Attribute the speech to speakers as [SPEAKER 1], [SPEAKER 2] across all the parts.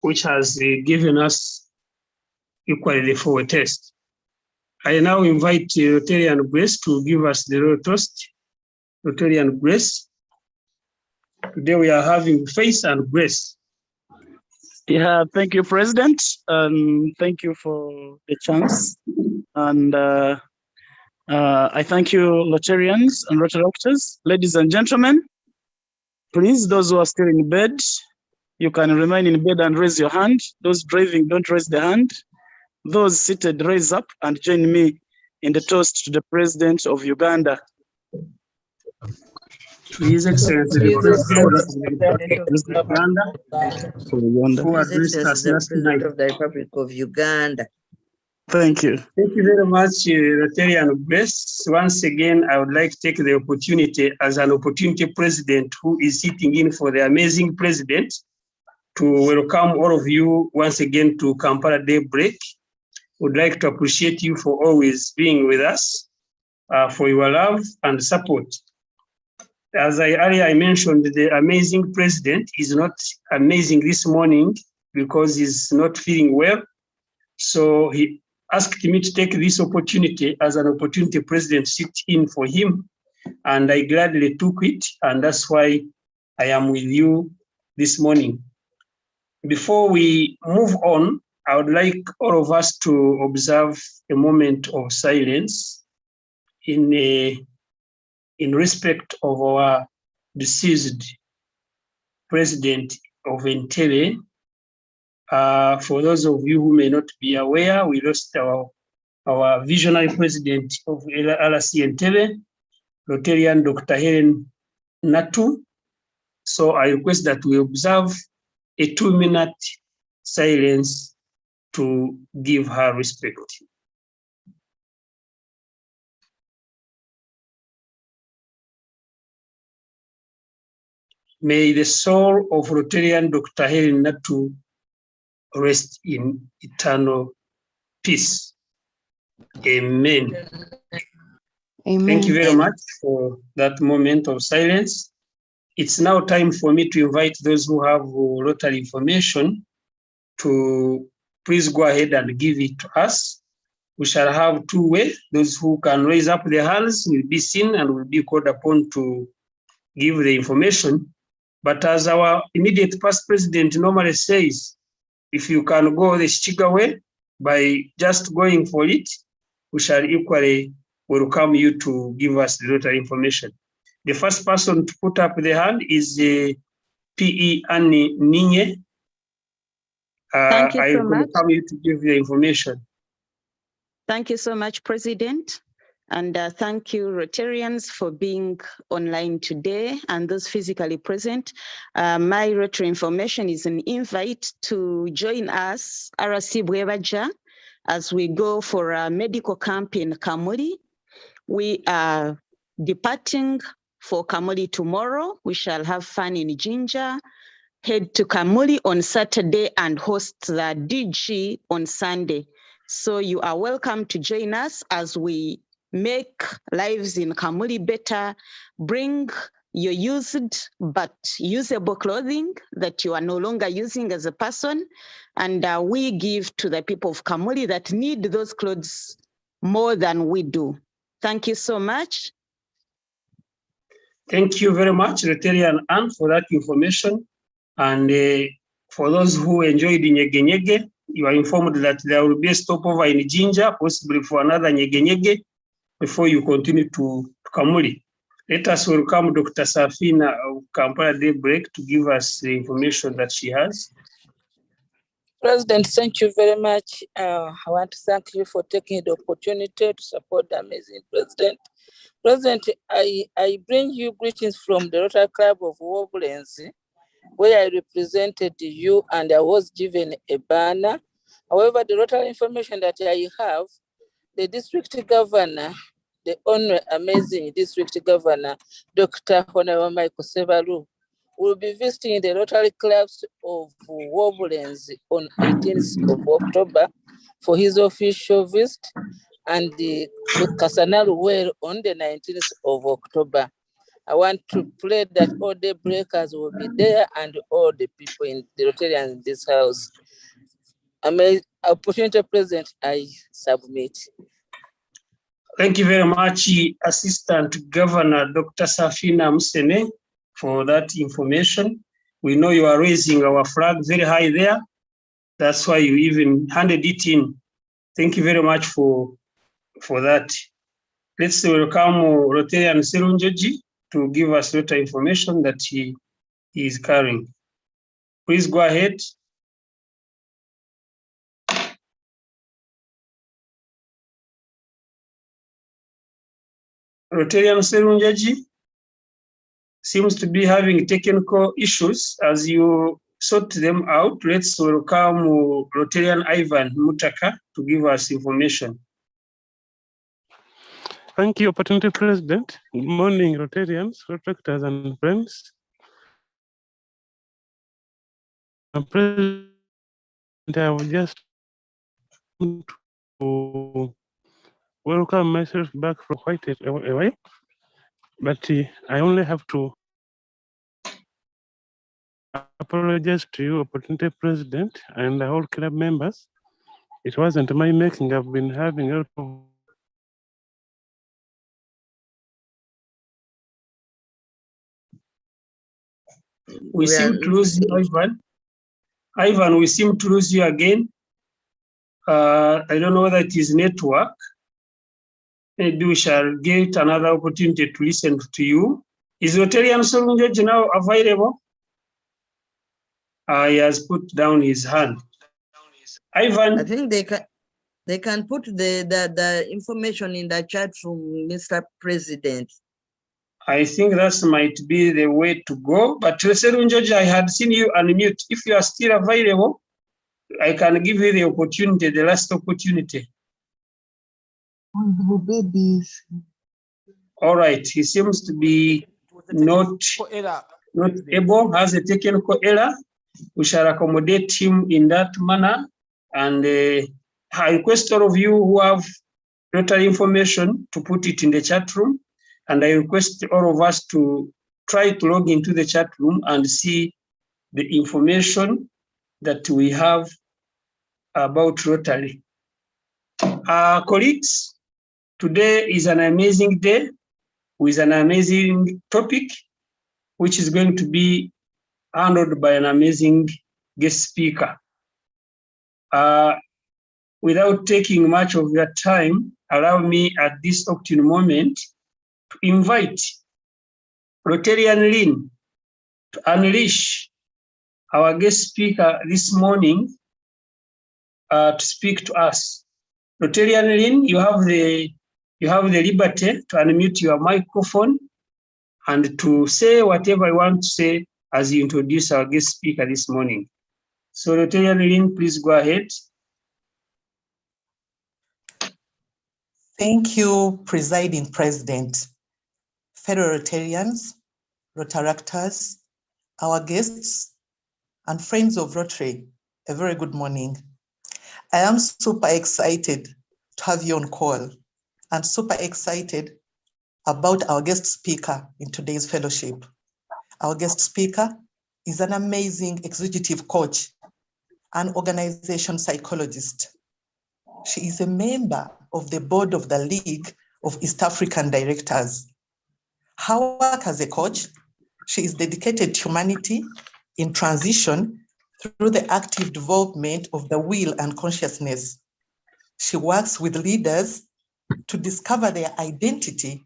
[SPEAKER 1] which has given us equally the forward test. I now invite Rotarian Grace to give us the royal toast. Rotarian Grace. Today we are having faith and grace.
[SPEAKER 2] Yeah, thank you, President. Thank you for the chance. And I thank you, Rotarians and Rotary doctors. Ladies and gentlemen, please, those who are still in bed, you can remain in bed and raise your hand. Those driving, don't raise the hand. Those seated, raise up and join me in the toast to the President of Uganda.
[SPEAKER 1] His Excellency the President of Uganda, who addressed us last night.
[SPEAKER 3] Of the Republic of Uganda.
[SPEAKER 2] Thank you.
[SPEAKER 1] Thank you very much, Rotarian Grace. Once again, I would like to take the opportunity as an opportunity president who is sitting in for the amazing president to welcome all of you once again to Kampala Daybreak. Would like to appreciate you for always being with us, for your love and support. As I mentioned, the amazing president is not amazing this morning because he's not feeling well. So he asked me to take this opportunity as an opportunity president sit in for him. And I gladly took it. And that's why I am with you this morning. Before we move on, I would like all of us to observe a moment of silence in respect of our deceased president of Entebbe. For those of you who may not be aware, we lost our visionary president of RC Entebbe, Rotarian Dr. Helen Natu. So I request that we observe a 2-minute silence to give her respect. May the soul of Rotarian Dr. Helen Natu rest in eternal peace. Amen.
[SPEAKER 3] Amen.
[SPEAKER 1] Thank you very much for that moment of silence. It's now time for me to invite those who have Rotary information to please go ahead and give it to us. We shall have 2 ways. Those who can raise up their hands will be seen and will be called upon to give the information. But as our immediate past president normally says, if you can go the Shiga way by just going for it, we shall equally welcome you to give us the Rotary information. The first person to put up the hand is P.E. Annie Ninye.
[SPEAKER 4] Thank you so much.
[SPEAKER 1] I welcome you to give the information.
[SPEAKER 4] Thank you so much, President. And thank you, Rotarians, for being online today and those physically present. My Rotary information is an invite to join us, RC Bwebaja, as we go for a medical camp in Kamuli. We are departing for Kamuli tomorrow. We shall have fun in Jinja, head to Kamuli on Saturday and host the DG on Sunday. So you are welcome to join us as we make lives in Kamuli better, bring your used but usable clothing that you are no longer using as a person, and we give to the people of Kamuli that need those clothes more than we do. Thank you so much.
[SPEAKER 1] Thank you very much, Rotarian Anne, for that information. And for those who enjoyed Nyege Nyege, you are informed that there will be a stopover in Jinja, possibly for another Nyege Nyege, before you continue to Kamuli. Let us welcome Dr. Safina of Kampala Daybreak to give us the information that she has.
[SPEAKER 5] President, thank you very much. I want to thank you for taking the opportunity to support the amazing president. President, I bring you greetings from the Rotary Club of Woblenz, where I represented you and I was given a banner. However, the Rotary information that I have, the district governor, the only amazing district governor, Dr. Honorable Michael Sevalu, will be visiting the Rotary clubs of Woblenz on 18th of October for his official visit, and the Kasanalu well on the 19th of October. I want to pray that all the breakers will be there and all the people in the Rotarians in this house. Opportunity President, I submit.
[SPEAKER 1] Thank you very much, Assistant Governor Dr. Safina Musene, for that information. We know you are raising our flag very high there. That's why you even handed it in. Thank you very much for that. Let's welcome Rotarian Serunjoji to give us Rotary information that he is carrying. Please go ahead. Rotarian Serunjoji seems to be having technical issues. As you sort them out, let's welcome Rotarian Ivan Mutaka to give us information.
[SPEAKER 6] Thank you, Opportunity President. Good morning, Rotarians, Rotaractors, and friends. President, I would just want to welcome myself back from quite a while, but I only have to apologize to you, Opportunity President, and the whole club members. It wasn't my making. I've been having a lot of
[SPEAKER 1] We seem to lose you, Ivan. Ivan, we seem to lose you again. I don't know whether it is network. Maybe we shall get another opportunity to listen to you. Is Rotarian Serunjoji now available? He has put down his hand. Ivan.
[SPEAKER 3] I think they can put the information in the chat room, Mr. President.
[SPEAKER 1] I think that might be the way to go. But Serunjoji, I had seen you unmute. If you are still available, I can give you the opportunity, the last opportunity. All right, he seems to be not able, has a technical error. We shall accommodate him in that manner. And I request all of you who have Rotary information to put it in the chat room. And I request all of us to try to log into the chat room and see the information that we have about Rotary. Colleagues, today is an amazing day with an amazing topic, which is going to be handled by an amazing guest speaker. Without taking much of your time, allow me at this opportune moment to invite Rotarian Lynn to unleash our guest speaker this morning to speak to us. Rotarian Lynn, you have the liberty to unmute your microphone and to say whatever you want to say as you introduce our guest speaker this morning. So Rotarian Lynn, please go ahead.
[SPEAKER 7] Thank you, Presiding President. Fellow Rotarians, Rotaractors, our guests, and friends of Rotary, a very good morning. I am super excited to have you on call and super excited about our guest speaker in today's fellowship. Our guest speaker is an amazing executive coach, an organization psychologist. She is a member of the board of the League of East African Directors. Her work as a coach, she is dedicated to humanity in transition through the active development of the will and consciousness. She works with leaders to discover their identity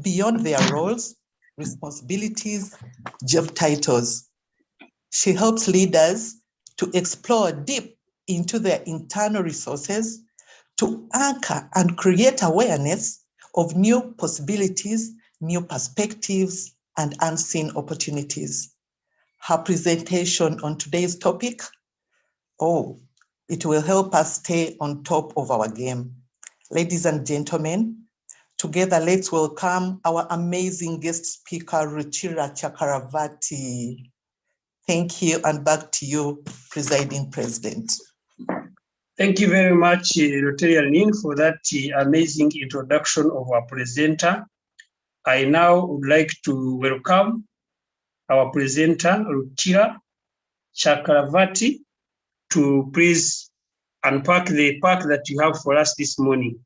[SPEAKER 7] beyond their roles, responsibilities, job titles. She helps leaders to explore deep into their internal resources, to anchor and create awareness of new possibilities, new perspectives, and unseen opportunities. Her presentation on today's topic, it will help us stay on top of our game. Ladies and gentlemen, together let's welcome our amazing guest speaker, Ruchira Chakravarti. Thank you, and back to you, Presiding President.
[SPEAKER 1] Thank you very much, Rotarian Lynn, for that amazing introduction of our presenter. I now would like to welcome our presenter, Ruchira Chakravarti, to please unpack the pack that you have for us this morning.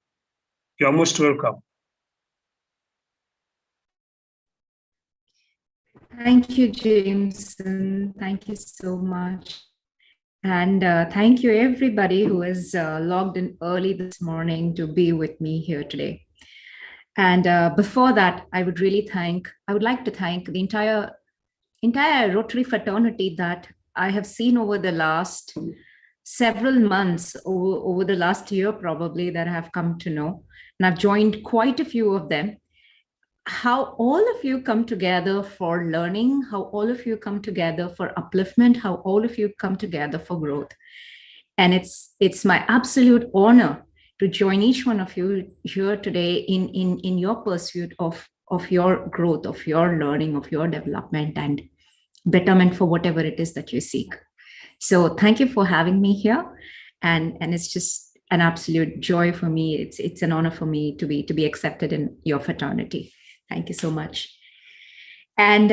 [SPEAKER 1] You are most welcome.
[SPEAKER 8] Thank you, Jameson. Thank you so much. And thank you everybody who has logged in early this morning to be with me here today. And before that, I would like to thank the entire Rotary fraternity that I have seen over the last several months, over the last year probably, that I have come to know. And I've joined quite a few of them. How all of you come together for learning, how all of you come together for upliftment, how all of you come together for growth. And it's my absolute honor to join each one of you here today in your pursuit of your growth, of your learning, of your development and betterment for whatever it is that you seek. So thank you for having me here. And it's just an absolute joy for me. It's an honor for me to be accepted in your fraternity. Thank you so much. And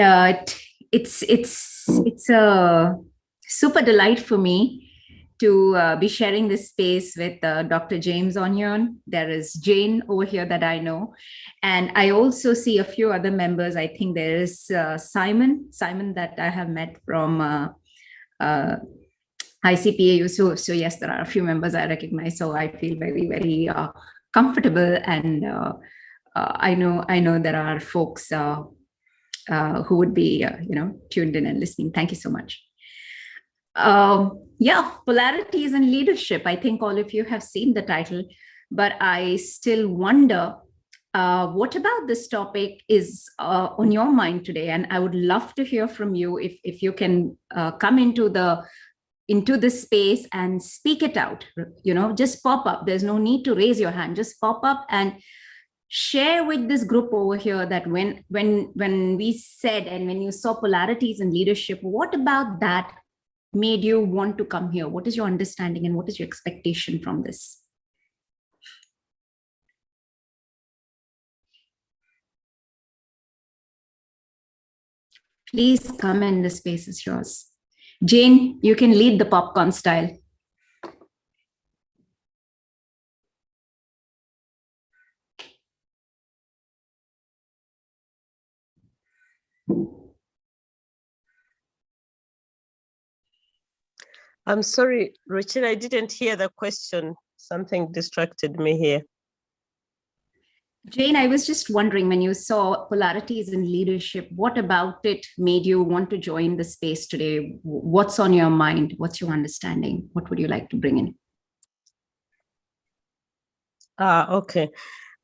[SPEAKER 8] it's a super delight for me to be sharing this space with Dr. James Onyon. There is Jane over here that I know. And I also see a few other members. I think there is Simon that I have met from ICPAU. So yes, there are a few members I recognize. So I feel very, very comfortable, and I know there are folks who would be tuned in and listening. Thank you so much. Yeah, Polarities and Leadership. I think all of you have seen the title, but I still wonder what about this topic is on your mind today. And I would love to hear from you if you can come into this space and speak it out. Just pop up. There's no need to raise your hand. Just pop up and share with this group over here that when we said, and when you saw Polarities and Leadership, what about that made you want to come here? What is your understanding and what is your expectation from this? Please come in, the space is yours. Jane, you can lead the popcorn style.
[SPEAKER 9] I'm sorry, Richard, I didn't hear the question. Something distracted me here.
[SPEAKER 8] Jane, I was just wondering, when you saw Polarities in Leadership, what about it made you want to join the space today? What's on your mind? What's your understanding? What would you like to bring in?
[SPEAKER 9] Okay.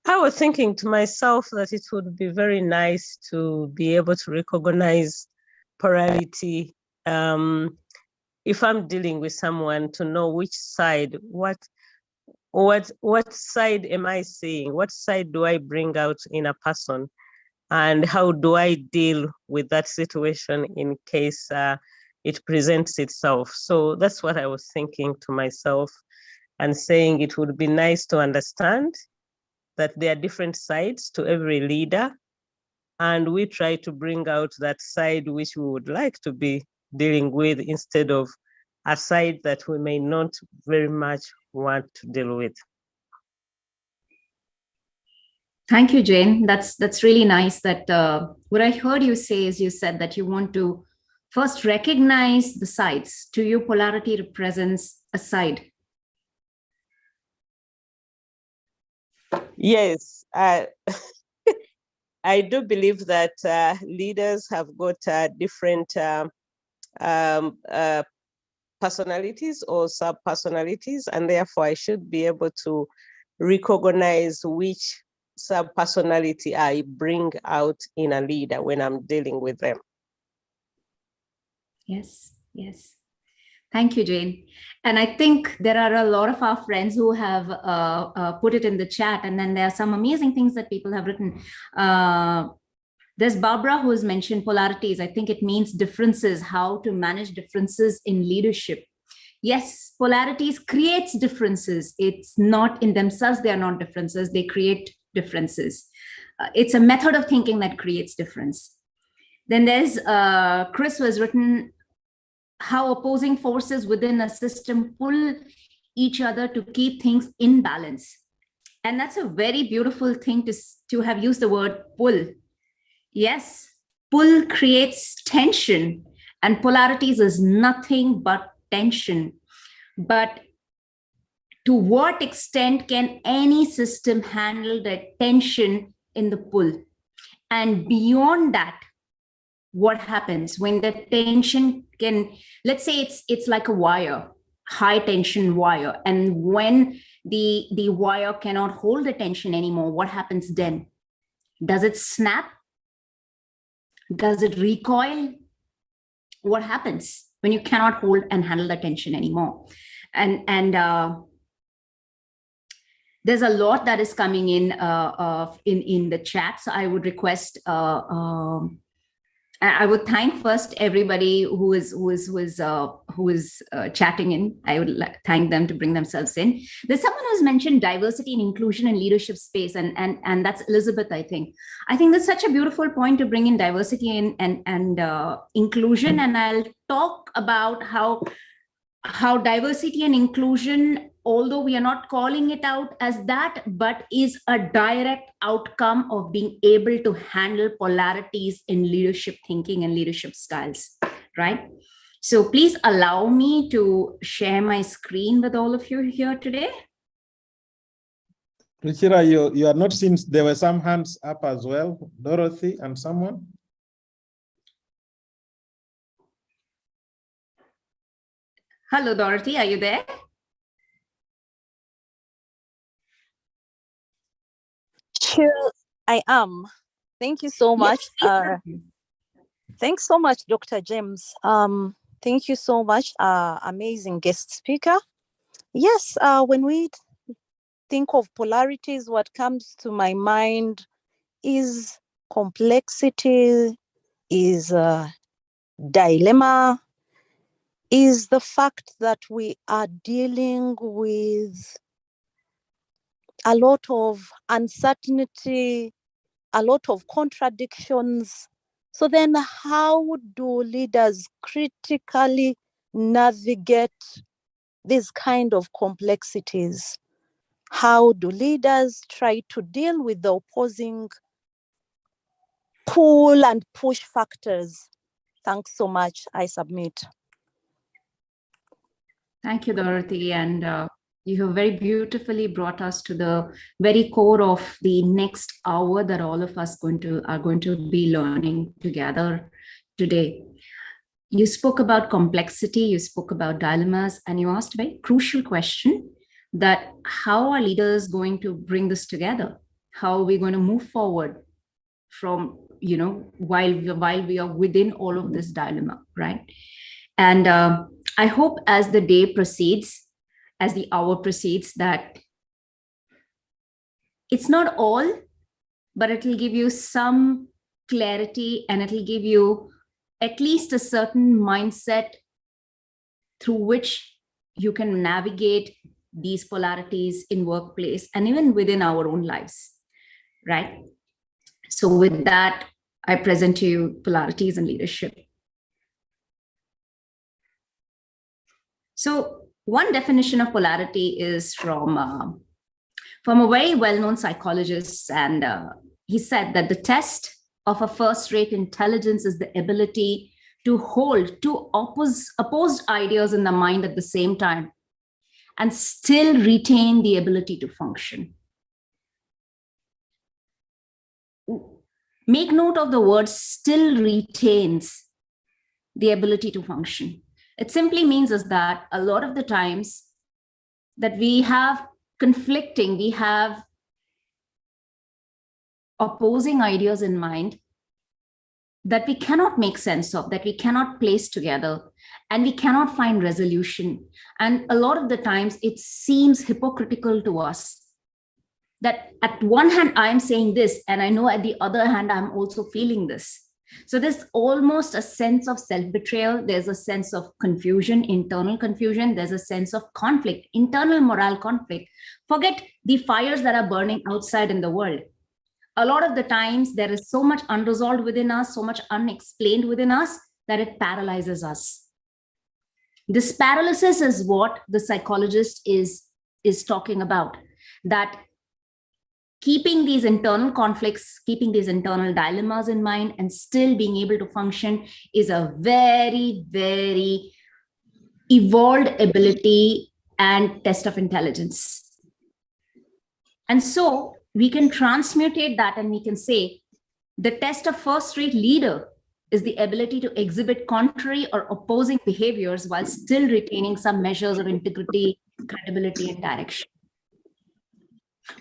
[SPEAKER 9] I was thinking to myself that it would be very nice to be able to recognize polarity. If I'm dealing with someone, to know which side, what side am I seeing? What side do I bring out in a person? And how do I deal with that situation in case it presents itself? So that's what I was thinking to myself and saying it would be nice to understand that there are different sides to every leader. And we try to bring out that side which we would like to be dealing with instead of a side that we may not very much want to deal with.
[SPEAKER 8] Thank you, Jane. That's really nice. That what I heard you say is you said that you want to first recognize the sides. To you, polarity represents a side.
[SPEAKER 9] Yes, I do believe that leaders have got different personalities or sub-personalities, and therefore I should be able to recognize which sub-personality I bring out in a leader when I'm dealing with them.
[SPEAKER 8] Yes, yes. Thank you, Jane. And I think there are a lot of our friends who have put it in the chat, and then there are some amazing things that people have written. There's Barbara who has mentioned polarities. I think it means differences, how to manage differences in leadership. Yes, polarities creates differences. It's not in themselves, they are not differences, they create differences. it's a method of thinking that creates difference. Then there's Chris, who has written how opposing forces within a system pull each other to keep things in balance. And that's a very beautiful thing to have used the word pull. Yes, pull creates tension, and polarities is nothing but tension. But to what extent can any system handle the tension in the pull? And beyond that, what happens when the tension can, let's say it's like a wire, high tension wire, and when the wire cannot hold the tension anymore, what happens then? Does it snap? Does it recoil? What happens when you cannot hold and handle the tension anymore? And there's a lot that is coming in the chat, so I would request. I would thank first everybody who is chatting in. I would thank them to bring themselves in. There's someone who's mentioned diversity and inclusion in leadership space, and that's Elizabeth. I think that's such a beautiful point to bring in diversity and inclusion. And I'll talk about how diversity and inclusion, although we are not calling it out as that, but is a direct outcome of being able to handle polarities in leadership thinking and leadership styles, right? So please allow me to share my screen with all of you here today.
[SPEAKER 10] Ruchira, you are not seen. There were some hands up as well, Dorothy and someone.
[SPEAKER 8] Hello, Dorothy, are you there?
[SPEAKER 11] Sure, I am. Thank you so much.
[SPEAKER 8] Yes,
[SPEAKER 11] thanks so much, Dr. James. Thank you so much, amazing guest speaker. Yes, when we think of polarities, what comes to my mind is complexity, is dilemma, is the fact that we are dealing with a lot of uncertainty, a lot of contradictions. So then how do leaders critically navigate these kind of complexities? How do leaders try to deal with the opposing pull and push factors? Thanks so much. I submit.
[SPEAKER 8] Thank you, Dorothy. And you have very beautifully brought us to the very core of the next hour that all of us are going to be learning together today. You spoke about complexity, you spoke about dilemmas, and you asked a very crucial question that how are leaders going to bring this together? How are we going to move forward from, while we are within all of this dilemma, right? And I hope as the day proceeds, as the hour proceeds, that it's not all, but it'll give you some clarity, and it'll give you at least a certain mindset through which you can navigate these polarities in workplace and even within our own lives, right? So with that, I present to you Polarities and Leadership. So one definition of polarity is from a very well-known psychologist, and he said that the test of a first-rate intelligence is the ability to hold two opposed ideas in the mind at the same time and still retain the ability to function. Make note of the word still retains the ability to function. It simply means is that a lot of the times that we have conflicting, we have opposing ideas in mind that we cannot make sense of, that we cannot place together, and we cannot find resolution. And a lot of the times it seems hypocritical to us that at one hand, I'm saying this, and I know at the other hand, I'm also feeling this. So there's almost a sense of self-betrayal. There's a sense of confusion, internal confusion. There's a sense of conflict, internal moral conflict. Forget the fires that are burning outside in the world. a lot of the times there is so much unresolved within us, so much unexplained within us that it paralyzes us. This paralysis is what the psychologist is talking about, that keeping these internal conflicts, keeping these internal dilemmas in mind and still being able to function is a very, very evolved ability and test of intelligence. And so we can transmutate that and we can say the test of first-rate leader is the ability to exhibit contrary or opposing behaviors while still retaining some measures of integrity, credibility, and direction.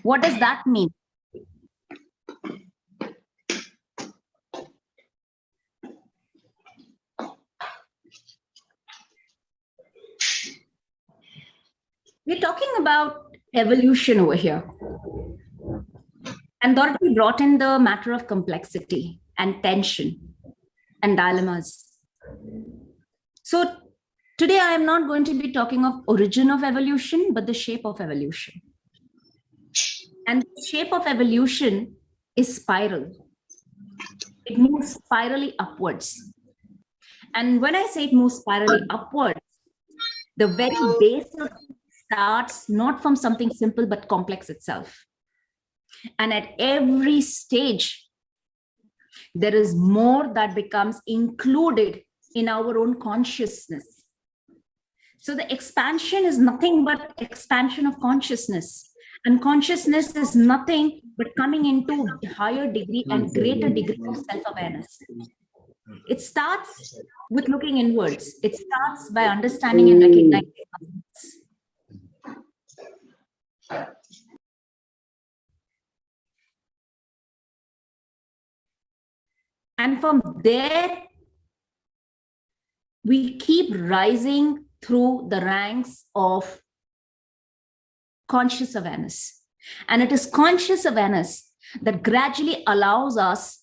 [SPEAKER 8] What does that mean? We're talking about evolution over here. And Dorothy brought in the matter of complexity and tension and dilemmas. So today I am not going to be talking of origin of evolution, but the shape of evolution. And the shape of evolution is spiral. It moves spirally upwards. And when I say it moves spirally upwards, the very base of it starts not from something simple, but complex itself. And at every stage, there is more that becomes included in our own consciousness. So the expansion is nothing but expansion of consciousness. And consciousness is nothing but coming into higher degree and greater degree of self-awareness. It starts with looking inwards. It starts by understanding and recognizing others. And from there, we keep rising through the ranks of conscious awareness. And it is conscious awareness that gradually allows us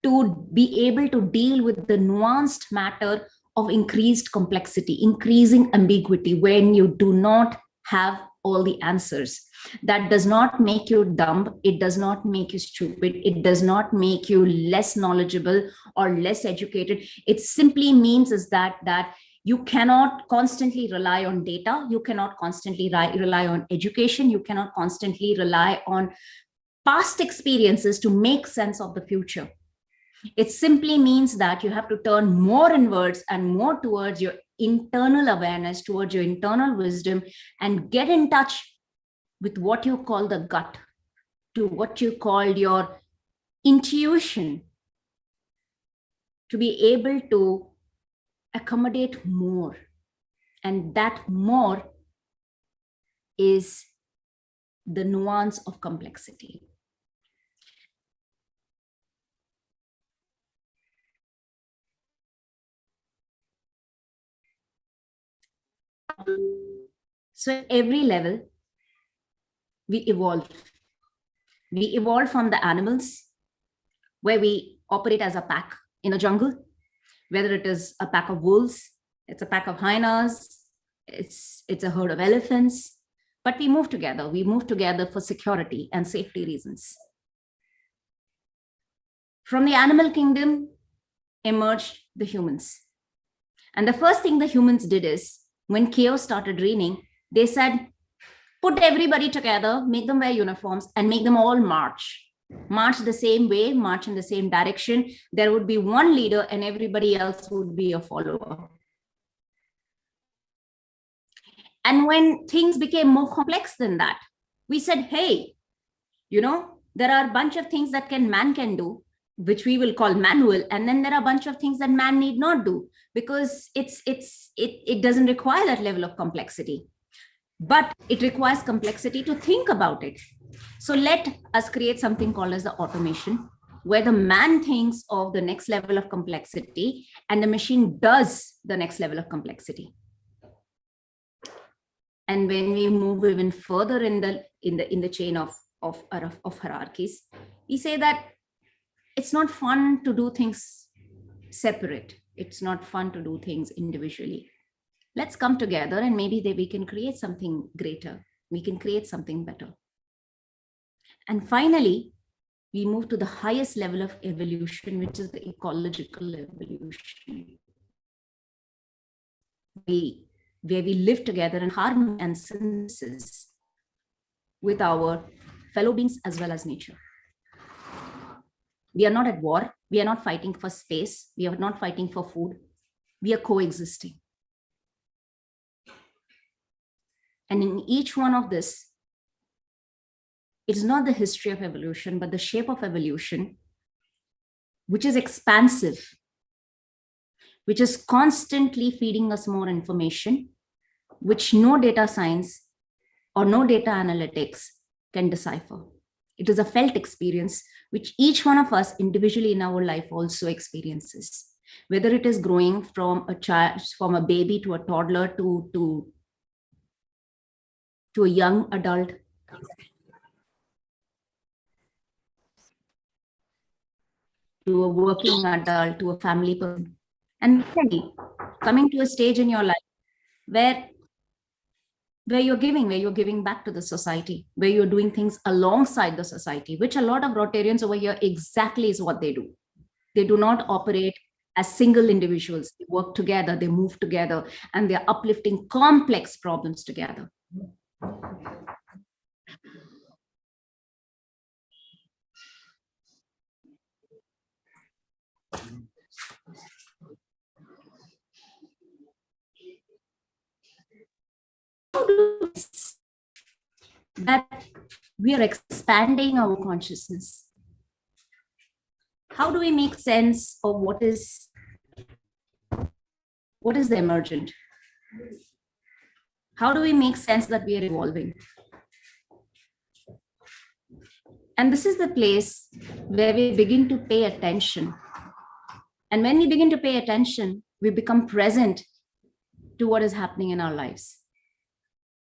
[SPEAKER 8] to be able to deal with the nuanced matter of increased complexity, increasing ambiguity when you do not have all the answers. That does not make you dumb. It does not make you stupid. It does not make you less knowledgeable or less educated. It simply means is that you cannot constantly rely on data. You cannot constantly rely on education. You cannot constantly rely on past experiences to make sense of the future. It simply means that you have to turn more inwards and more towards your internal awareness, towards your internal wisdom, and get in touch with what you call the gut, to what you call your intuition, to be able to accommodate more. And that more is the nuance of complexity. So at every level, we evolve. We evolve from the animals, where we operate as a pack in a jungle, whether it is a pack of wolves, it's a pack of hyenas, it's a herd of elephants, but we move together. We move together for security and safety reasons. From the animal kingdom emerged the humans. And the first thing the humans did is, when chaos started reigning, they said, put everybody together, make them wear uniforms, and make them all march. March the same way, march in the same direction. There would be one leader and everybody else would be a follower. And when things became more complex than that, we said, hey, there are a bunch of things that man can do, which we will call manual. And then there are a bunch of things that man need not do, because it doesn't require that level of complexity. But it requires complexity to think about it. So let us create something called as the automation, where the man thinks of the next level of complexity and the machine does the next level of complexity. And when we move even further in the chain of hierarchies, we say that it's not fun to do things separate. It's not fun to do things individually. Let's come together and maybe we can create something greater. We can create something better. And finally, we move to the highest level of evolution, which is the ecological evolution. Where we live together in harmony and synthesis with our fellow beings as well as nature. We are not at war. We are not fighting for space. We are not fighting for food. We are coexisting. And in each one of this, it is not the history of evolution, but the shape of evolution, which is expansive, which is constantly feeding us more information, which no data science or no data analytics can decipher. It is a felt experience, which each one of us individually in our life also experiences. Whether it is growing from a child, from a baby to a toddler to a young adult, to a working adult, to a family person, and maybe coming to a stage in your life where you're giving back to the society, where you're doing things alongside the society, which a lot of Rotarians over here exactly is what they do. They do not operate as single individuals. They work together, they move together, and they're uplifting complex problems together. How do we that we are expanding our consciousness? How do we make sense of what is the emergent? How do we make sense that we are evolving? And this is the place where we begin to pay attention. And when we begin to pay attention, we become present to what is happening in our lives.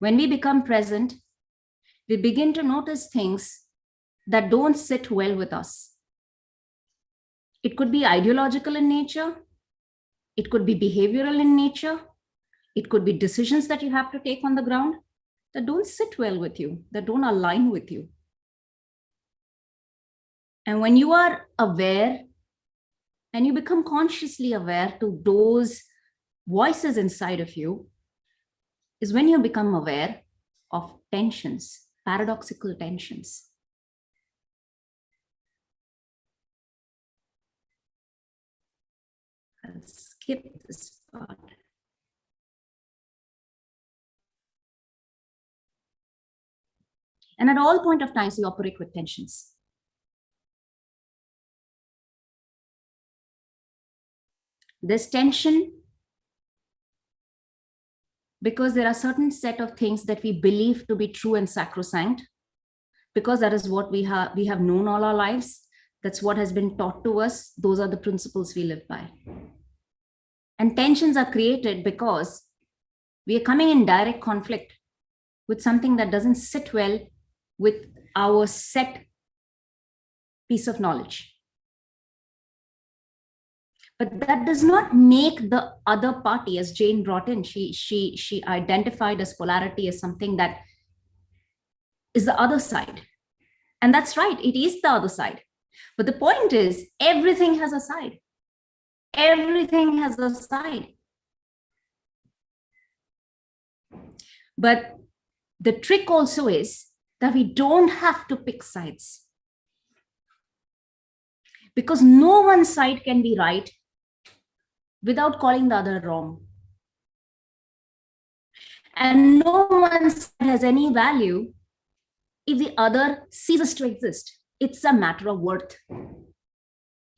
[SPEAKER 8] When we become present, we begin to notice things that don't sit well with us. It could be ideological in nature. It could be behavioral in nature. It could be decisions that you have to take on the ground that don't sit well with you, that don't align with you. And when you are aware and you become consciously aware to those voices inside of you, is when you become aware of tensions, paradoxical tensions. I'll skip this part. And at all point of times, we operate with tensions. There's tension because there are certain set of things that we believe to be true and sacrosanct, because that is what we have known all our lives. That's what has been taught to us. Those are the principles we live by. And tensions are created because we are coming in direct conflict with something that doesn't sit well with our set piece of knowledge. But that does not make the other party, as Jane brought in, she identified as polarity as something that is the other side. And that's right, it is the other side. But the point is, everything has a side. Everything has a side. But the trick also is that we don't have to pick sides. Because no one side can be right without calling the other wrong. And no one side has any value if the other ceases to exist. It's a matter of worth.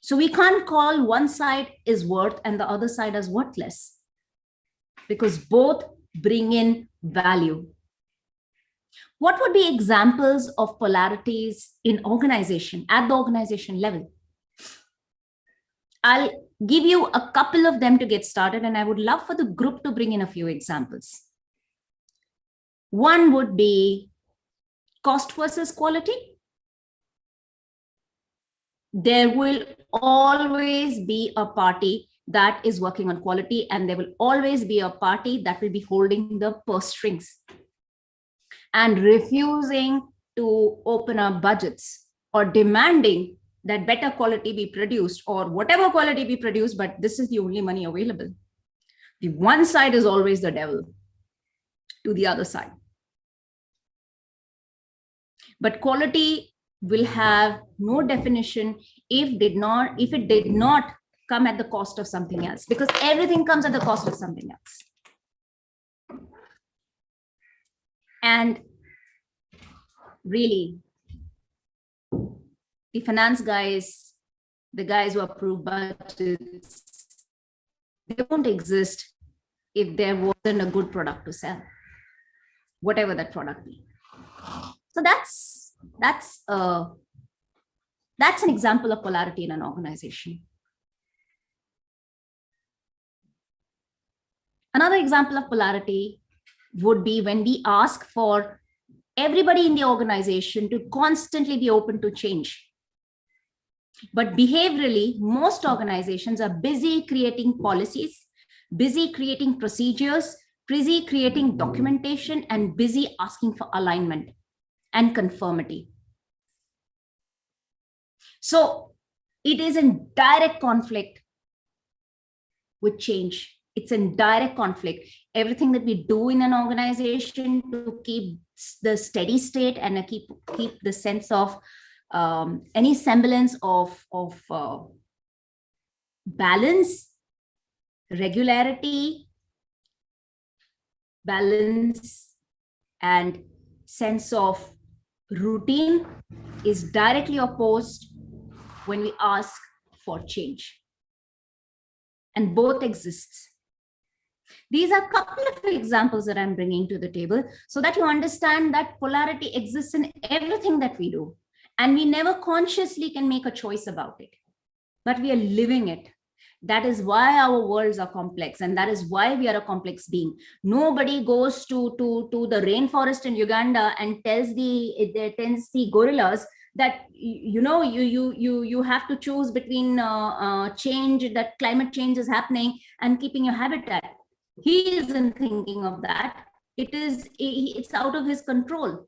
[SPEAKER 8] So we can't call one side is worth and the other side as worthless, because both bring in value. What would be examples of polarities in organization, at the organization level? I'll give you a couple of them to get started, and I would love for the group to bring in a few examples. One would be cost versus quality. There will always be a party that is working on quality, and there will always be a party that will be holding the purse strings and refusing to open up budgets or demanding that better quality be produced or whatever quality be produced, but this is the only money available. The one side is always the devil to the other side. But quality will have no definition if it did not come at the cost of something else, because everything comes at the cost of something else. And really, the finance guys, the guys who approve budgets, they won't exist if there wasn't a good product to sell, whatever that product be. So that's an example of polarity in an organization. Another example of polarity would be when we ask for everybody in the organization to constantly be open to change. But behaviorally, most organizations are busy creating policies, busy creating procedures, busy creating documentation, and busy asking for alignment and conformity. So it is in direct conflict with change. It's in direct conflict. Everything that we do in an organization to keep the steady state and keep the sense of any semblance of balance, regularity, balance, and sense of routine is directly opposed when we ask for change. And both exists. These are a couple of examples that I'm bringing to the table so that you understand that polarity exists in everything that we do. And we never consciously can make a choice about it, but we are living it. That is why our worlds are complex, and that is why we are a complex being. Nobody goes to the rainforest in Uganda and tells the gorillas that you have to choose between change, that climate change is happening, and keeping your habitat. He isn't thinking of that. It's out of his control.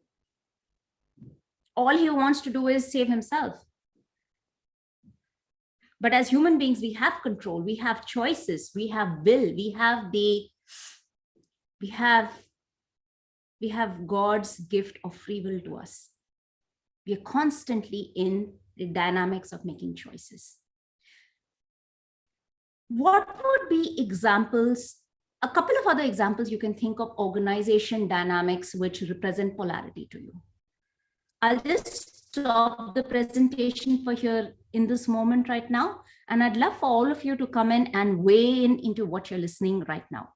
[SPEAKER 8] All he wants to do is save himself. But as human beings, we have control, we have choices, we have will, we have God's gift of free will to us. We are constantly in the dynamics of making choices. What would be examples? A couple of other examples you can think of organization dynamics which represent polarity to you. I'll just stop the presentation for here in this moment right now. And I'd love for all of you to come in and weigh in into what you're listening right now.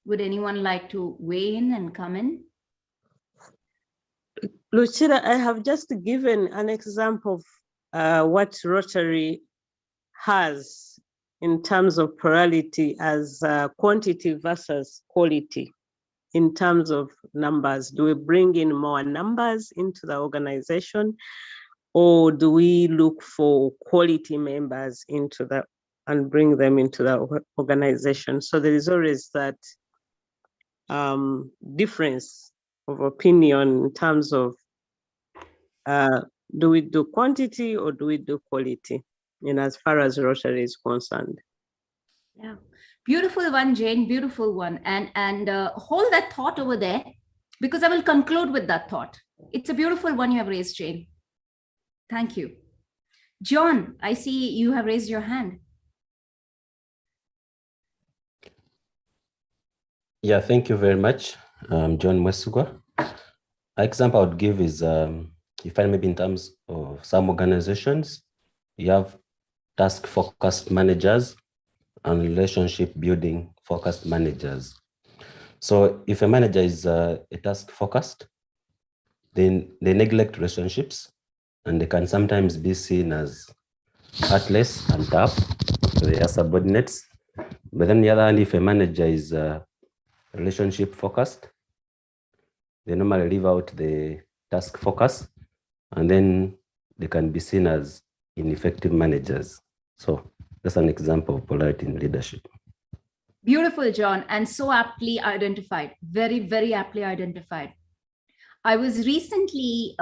[SPEAKER 8] Would anyone like to weigh in and come in?
[SPEAKER 9] Lucilla, I have just given an example of what Rotary has in terms of plurality as quantity versus quality in terms of numbers. Do we bring in more numbers into the organization, or do we look for quality members into the and bring them into the organization? So there is always that difference of opinion in terms of do we do quantity or do we do quality, and as far as Rotary is concerned.
[SPEAKER 8] Yeah, beautiful one, Jane, beautiful one. And hold that thought over there, because I will conclude with that thought. It's a beautiful one you have raised, Jane. Thank you. John, I see you have raised your hand.
[SPEAKER 12] Yeah, thank you very much, John Mwesugwa. An example I would give is, you find maybe in terms of some organizations, you have task-focused managers and relationship-building focused managers. So if a manager is a task-focused, then they neglect relationships, and they can sometimes be seen as heartless and tough to their subordinates. But then on the other hand, if a manager is relationship-focused, they normally leave out the task focus, and then they can be seen as ineffective managers. So That's an example of polarity in leadership.
[SPEAKER 8] Beautiful, John, and so aptly identified. Very, very aptly identified. I was recently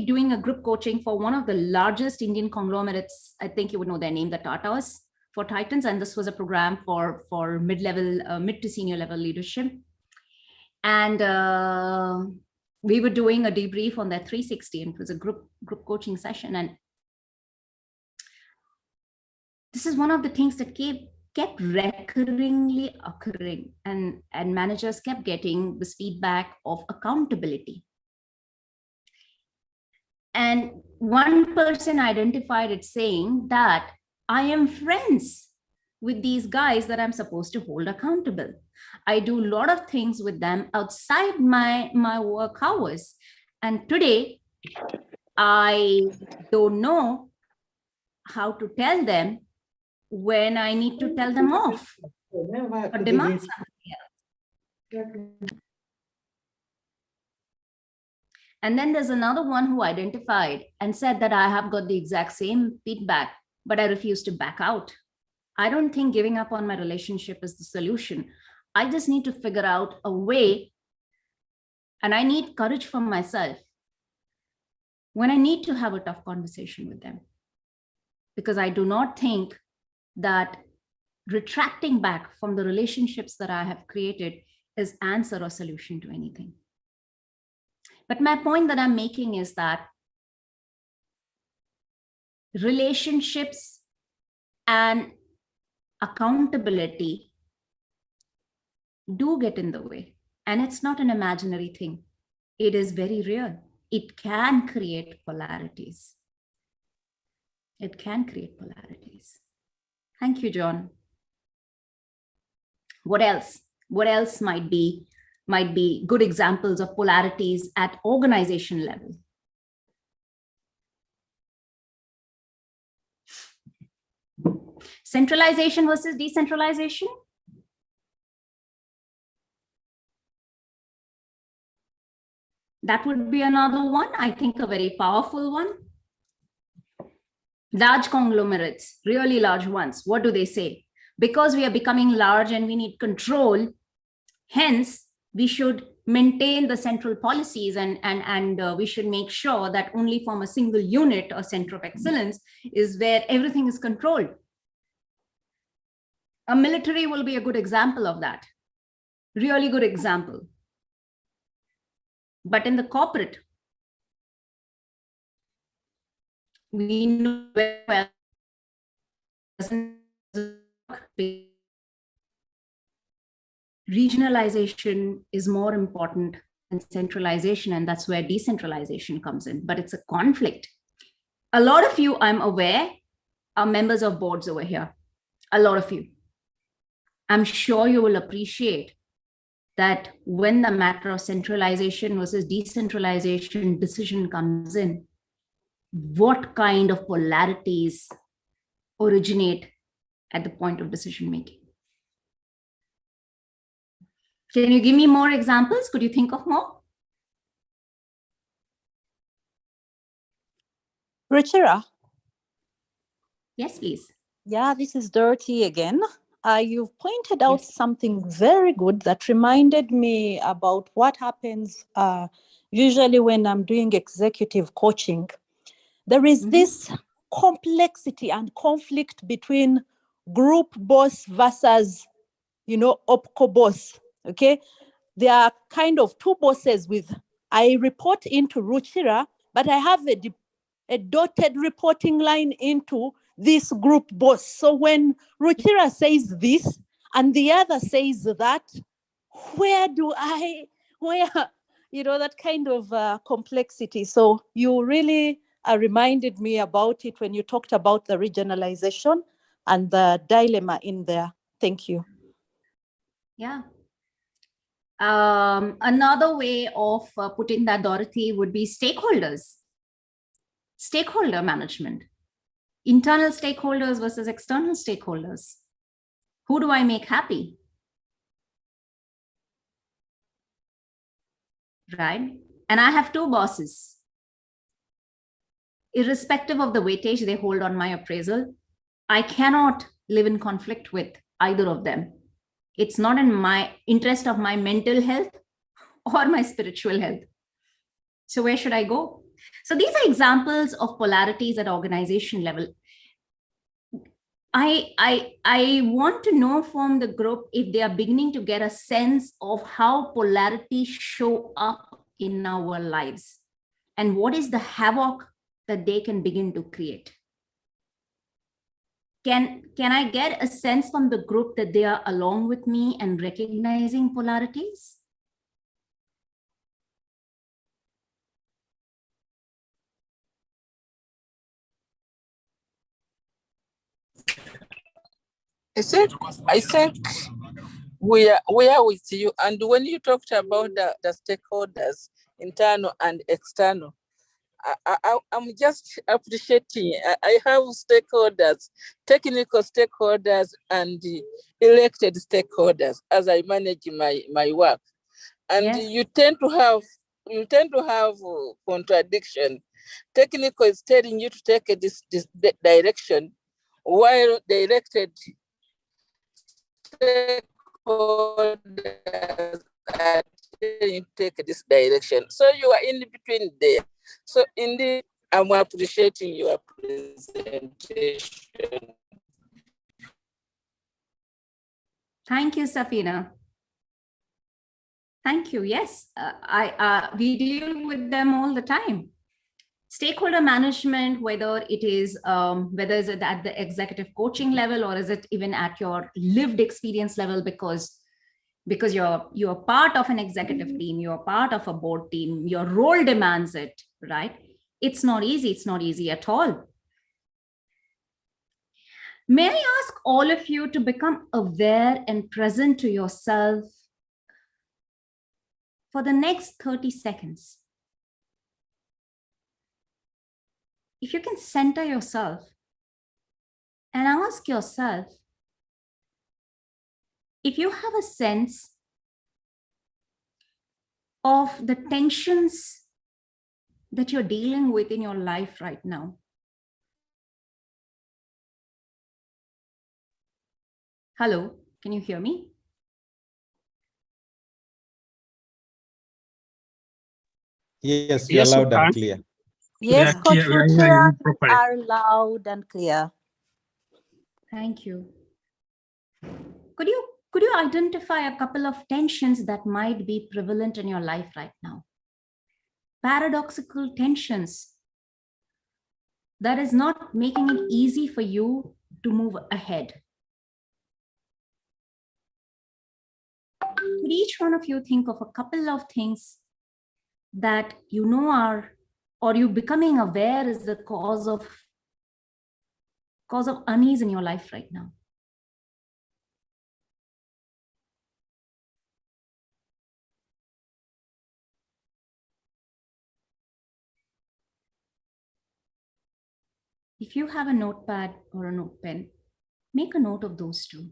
[SPEAKER 8] doing a group coaching for one of the largest Indian conglomerates. I think you would know their name, the Tatas, for Titans. And this was a program for mid-level, mid to senior level leadership. And we were doing a debrief on their 360, and it was a group coaching session. And this is one of the things that kept recurringly occurring, and managers kept getting this feedback of accountability. And one person identified it saying that I am friends with these guys that I'm supposed to hold accountable. I do a lot of things with them outside my work hours. And today, I don't know how to tell them when I need to tell them off or demand something else. And then there's another one who identified and said that I have got the exact same feedback, but I refuse to back out. I don't think giving up on my relationship is the solution. I just need to figure out a way, and I need courage from myself when I need to have a tough conversation with them. Because I do not think that retracting back from the relationships that I have created is answer or solution to anything. But my point that I'm making is that relationships and accountability do get in the way. And it's not an imaginary thing. It is very real. It can create polarities. It can create polarities. Thank you, John. What else? What else might be good examples of polarities at organization level? Centralization versus decentralization. That would be another one, I think a very powerful one. Large conglomerates, really large ones, what do they say? Because we are becoming large and we need control, hence we should maintain the central policies and we should make sure that only from a single unit or center of excellence is where everything is controlled. A military will be a good example of that, really good example. But in the corporate, we know very well regionalization is more important than centralization, and that's where decentralization comes in, but it's a conflict. A lot of you, I'm aware, are members of boards over here. A lot of you. I'm sure you will appreciate that when the matter of centralization versus decentralization decision comes in, what kind of polarities originate at the point of decision making. Can you give me more examples? Could you think of more?
[SPEAKER 11] Ruchira?
[SPEAKER 8] Yes, please.
[SPEAKER 11] Yeah, this is Dorothy again. You've pointed out something very good that reminded me about what happens usually when I'm doing executive coaching. There is this complexity and conflict between group boss versus, OPCO boss, okay? There are kind of two bosses I report into Ruchira, but I have a dotted reporting line into this group boss. So when Ruchira says this and the other says that, that kind of complexity. So you really reminded me about it when you talked about the regionalization and the dilemma in there. Thank you.
[SPEAKER 8] Yeah. Another way of putting that, Dorothy, would be stakeholders. Stakeholder management. Internal stakeholders versus external stakeholders. Who do I make happy? Right? And I have two bosses. irrespective of the weightage they hold on my appraisal, I cannot live in conflict with either of them. It's not in my interest of my mental health or my spiritual health. So where should I go? So these are examples of polarities at organization level. I want to know from the group if they are beginning to get a sense of how polarities show up in our lives and what is the havoc that they can begin to create. Can I get a sense from the group that they are along with me and recognizing polarities?
[SPEAKER 5] I think we are with you. And when you talked about the stakeholders, internal and external, I'm just appreciating. I have stakeholders, technical stakeholders, and elected stakeholders as I manage my work. And
[SPEAKER 8] yes,
[SPEAKER 5] you tend to have contradiction. Technical is telling you to take this direction, while the elected stakeholders are telling you to take this direction. So you are in between there. So indeed, I'm appreciating your presentation.
[SPEAKER 8] Thank you, Safina. Thank you. Yes, we deal with them all the time. Stakeholder management, whether it is at the executive coaching level or is it even at your lived experience level, because you're part of an executive team, you're part of a board team, your role demands it, right? It's not easy. It's not easy at all. May I ask all of you to become aware and present to yourself for the next 30 seconds. If you can center yourself and ask yourself if you have a sense of the tensions that you're dealing with in your life right now. Hello, can you hear me?
[SPEAKER 10] Yes, you're
[SPEAKER 1] Yes,
[SPEAKER 10] loud and clear.
[SPEAKER 11] Yes,
[SPEAKER 1] Yeah,
[SPEAKER 11] Coach
[SPEAKER 1] we are hearing
[SPEAKER 11] Rotary
[SPEAKER 1] you properly.
[SPEAKER 11] are loud and clear.
[SPEAKER 8] Thank you. Could you identify a couple of tensions that might be prevalent in your life right now? Paradoxical tensions that is not making it easy for you to move ahead. Could each one of you think of a couple of things that you know are, or you becoming aware is the cause of unease in your life right now? If you have a notepad or a note pen, make a note of those two.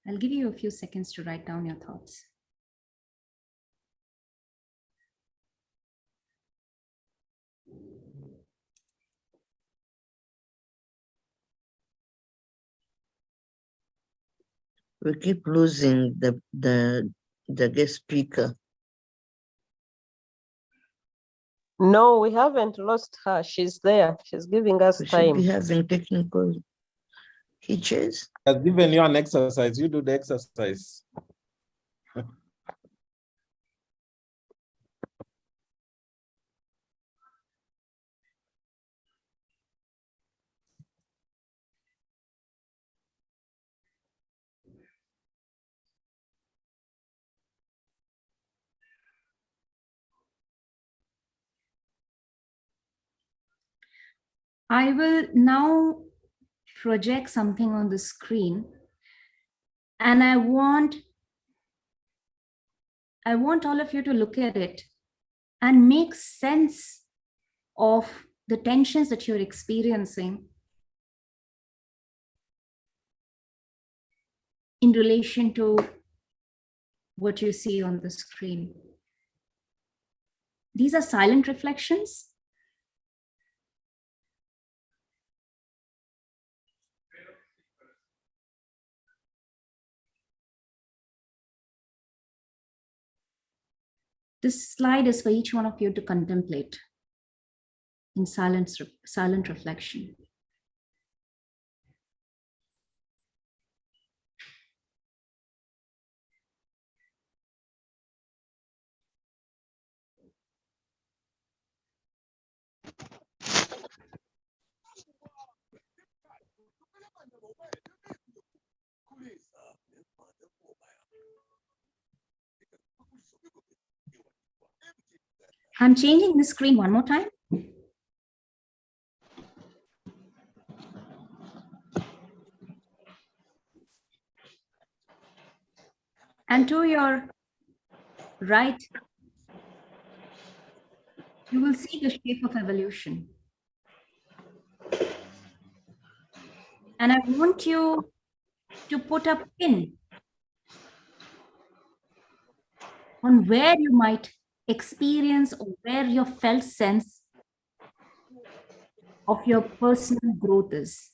[SPEAKER 8] I'll give you a few seconds to write down your thoughts.
[SPEAKER 3] We keep losing the guest speaker.
[SPEAKER 9] No, we haven't lost her. She's there. She's giving us
[SPEAKER 3] We should
[SPEAKER 9] time.
[SPEAKER 3] be having technical hitches.
[SPEAKER 10] I've given you an exercise. You do the exercise.
[SPEAKER 8] I will now project something on the screen, and I want all of you to look at it and make sense of the tensions that you're experiencing. in relation to what you see on the screen. These are silent reflections. This slide is for each one of you to contemplate in silent reflection. I'm changing the screen one more time. And to your right, you will see the shape of evolution. And I want you to put a pin on where you might experience or where your felt sense of your personal growth is.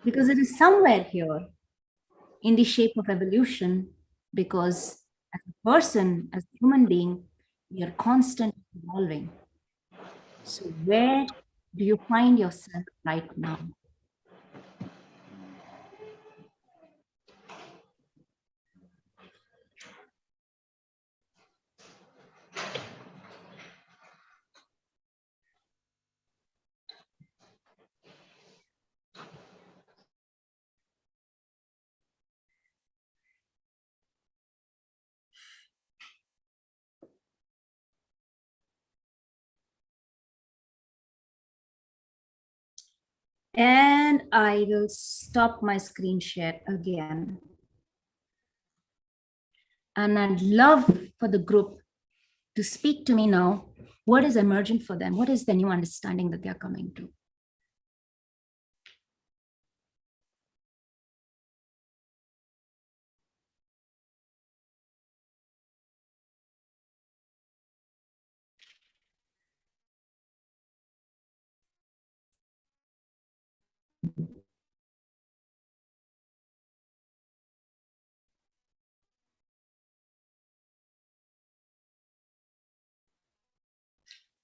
[SPEAKER 8] Because it is somewhere here in the shape of evolution, because as a person, as a human being, we are constantly evolving. So where do you find yourself right now? And I will stop my screen share again. And I'd love for the group to speak to me now. What is emergent for them? What is the new understanding that they're coming to?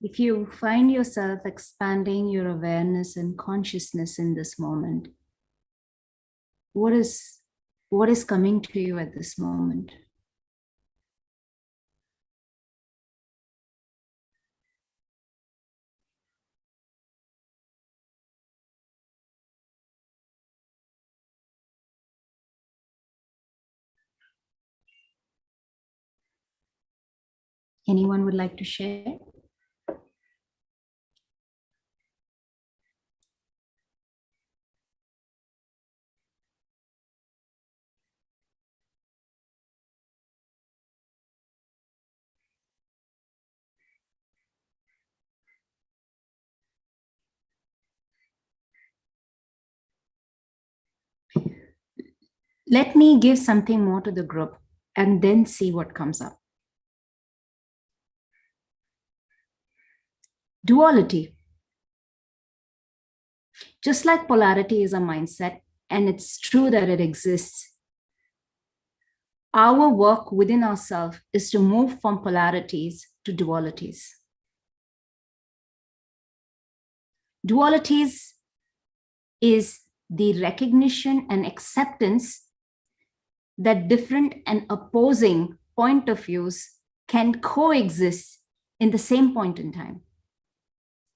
[SPEAKER 8] If you find yourself expanding your awareness and consciousness in this moment, what is coming to you at this moment? Anyone would like to share? Let me give something more to the group and then see what comes up. Duality. Just like polarity is a mindset, and it's true that it exists, our work within ourselves is to move from polarities to dualities. Dualities is the recognition and acceptance that different and opposing point of views can coexist in the same point in time,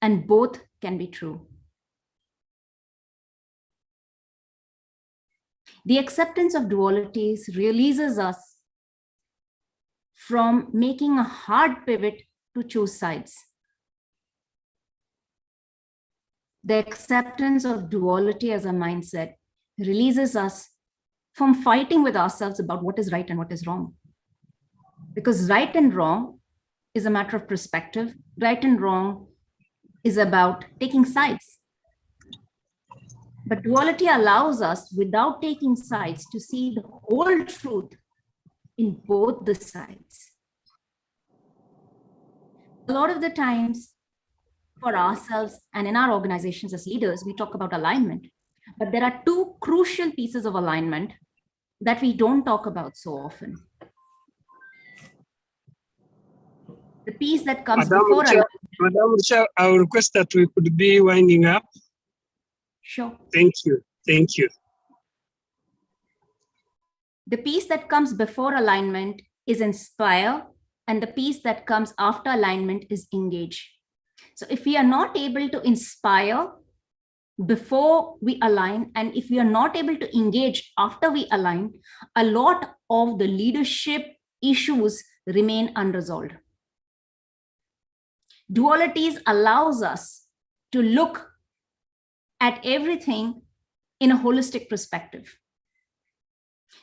[SPEAKER 8] and both can be true. The acceptance of dualities releases us from making a hard pivot to choose sides. The acceptance of duality as a mindset releases us from fighting with ourselves about what is right and what is wrong. Because right and wrong is a matter of perspective. Right and wrong is about taking sides. But duality allows us, without taking sides, to see the whole truth in both the sides. A lot of the times, for ourselves and in our organizations as leaders, we talk about alignment. But there are two crucial pieces of alignment that we don't talk about so often. The piece that comes before alignment.
[SPEAKER 1] Madam Chair, I will request that we could be winding up.
[SPEAKER 8] Sure.
[SPEAKER 1] Thank you. Thank you.
[SPEAKER 8] The piece that comes before alignment is inspire, and the piece that comes after alignment is engage. So if we are not able to inspire before we align, and if we are not able to engage after we align, a lot of the leadership issues remain unresolved. Dualities allows us to look at everything in a holistic perspective.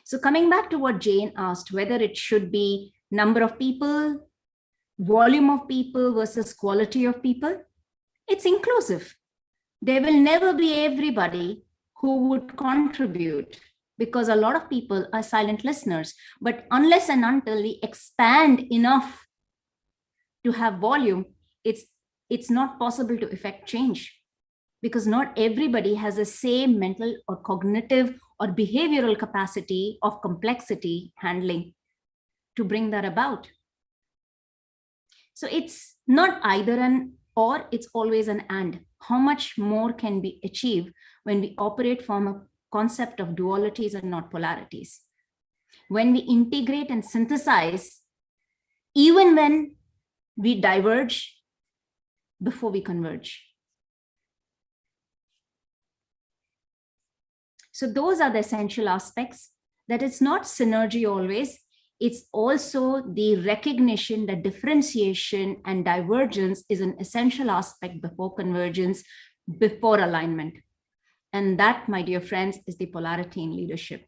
[SPEAKER 8] So coming back to what Jane asked, whether it should be number of people, volume of people versus quality of people, it's inclusive. There will never be everybody who would contribute, because a lot of people are silent listeners. But unless and until we expand enough to have volume, it's not possible to effect change, because not everybody has the same mental or cognitive or behavioral capacity of complexity handling to bring that about. So it's not either an or, it's always an and. How much more can be achieved when we operate from a concept of dualities and not polarities? When we integrate and synthesize, even when we diverge before we converge. So those are the essential aspects, that it's not synergy always, it's also the recognition that differentiation and divergence is an essential aspect before convergence, before alignment. And that, my dear friends, is the polarity in leadership.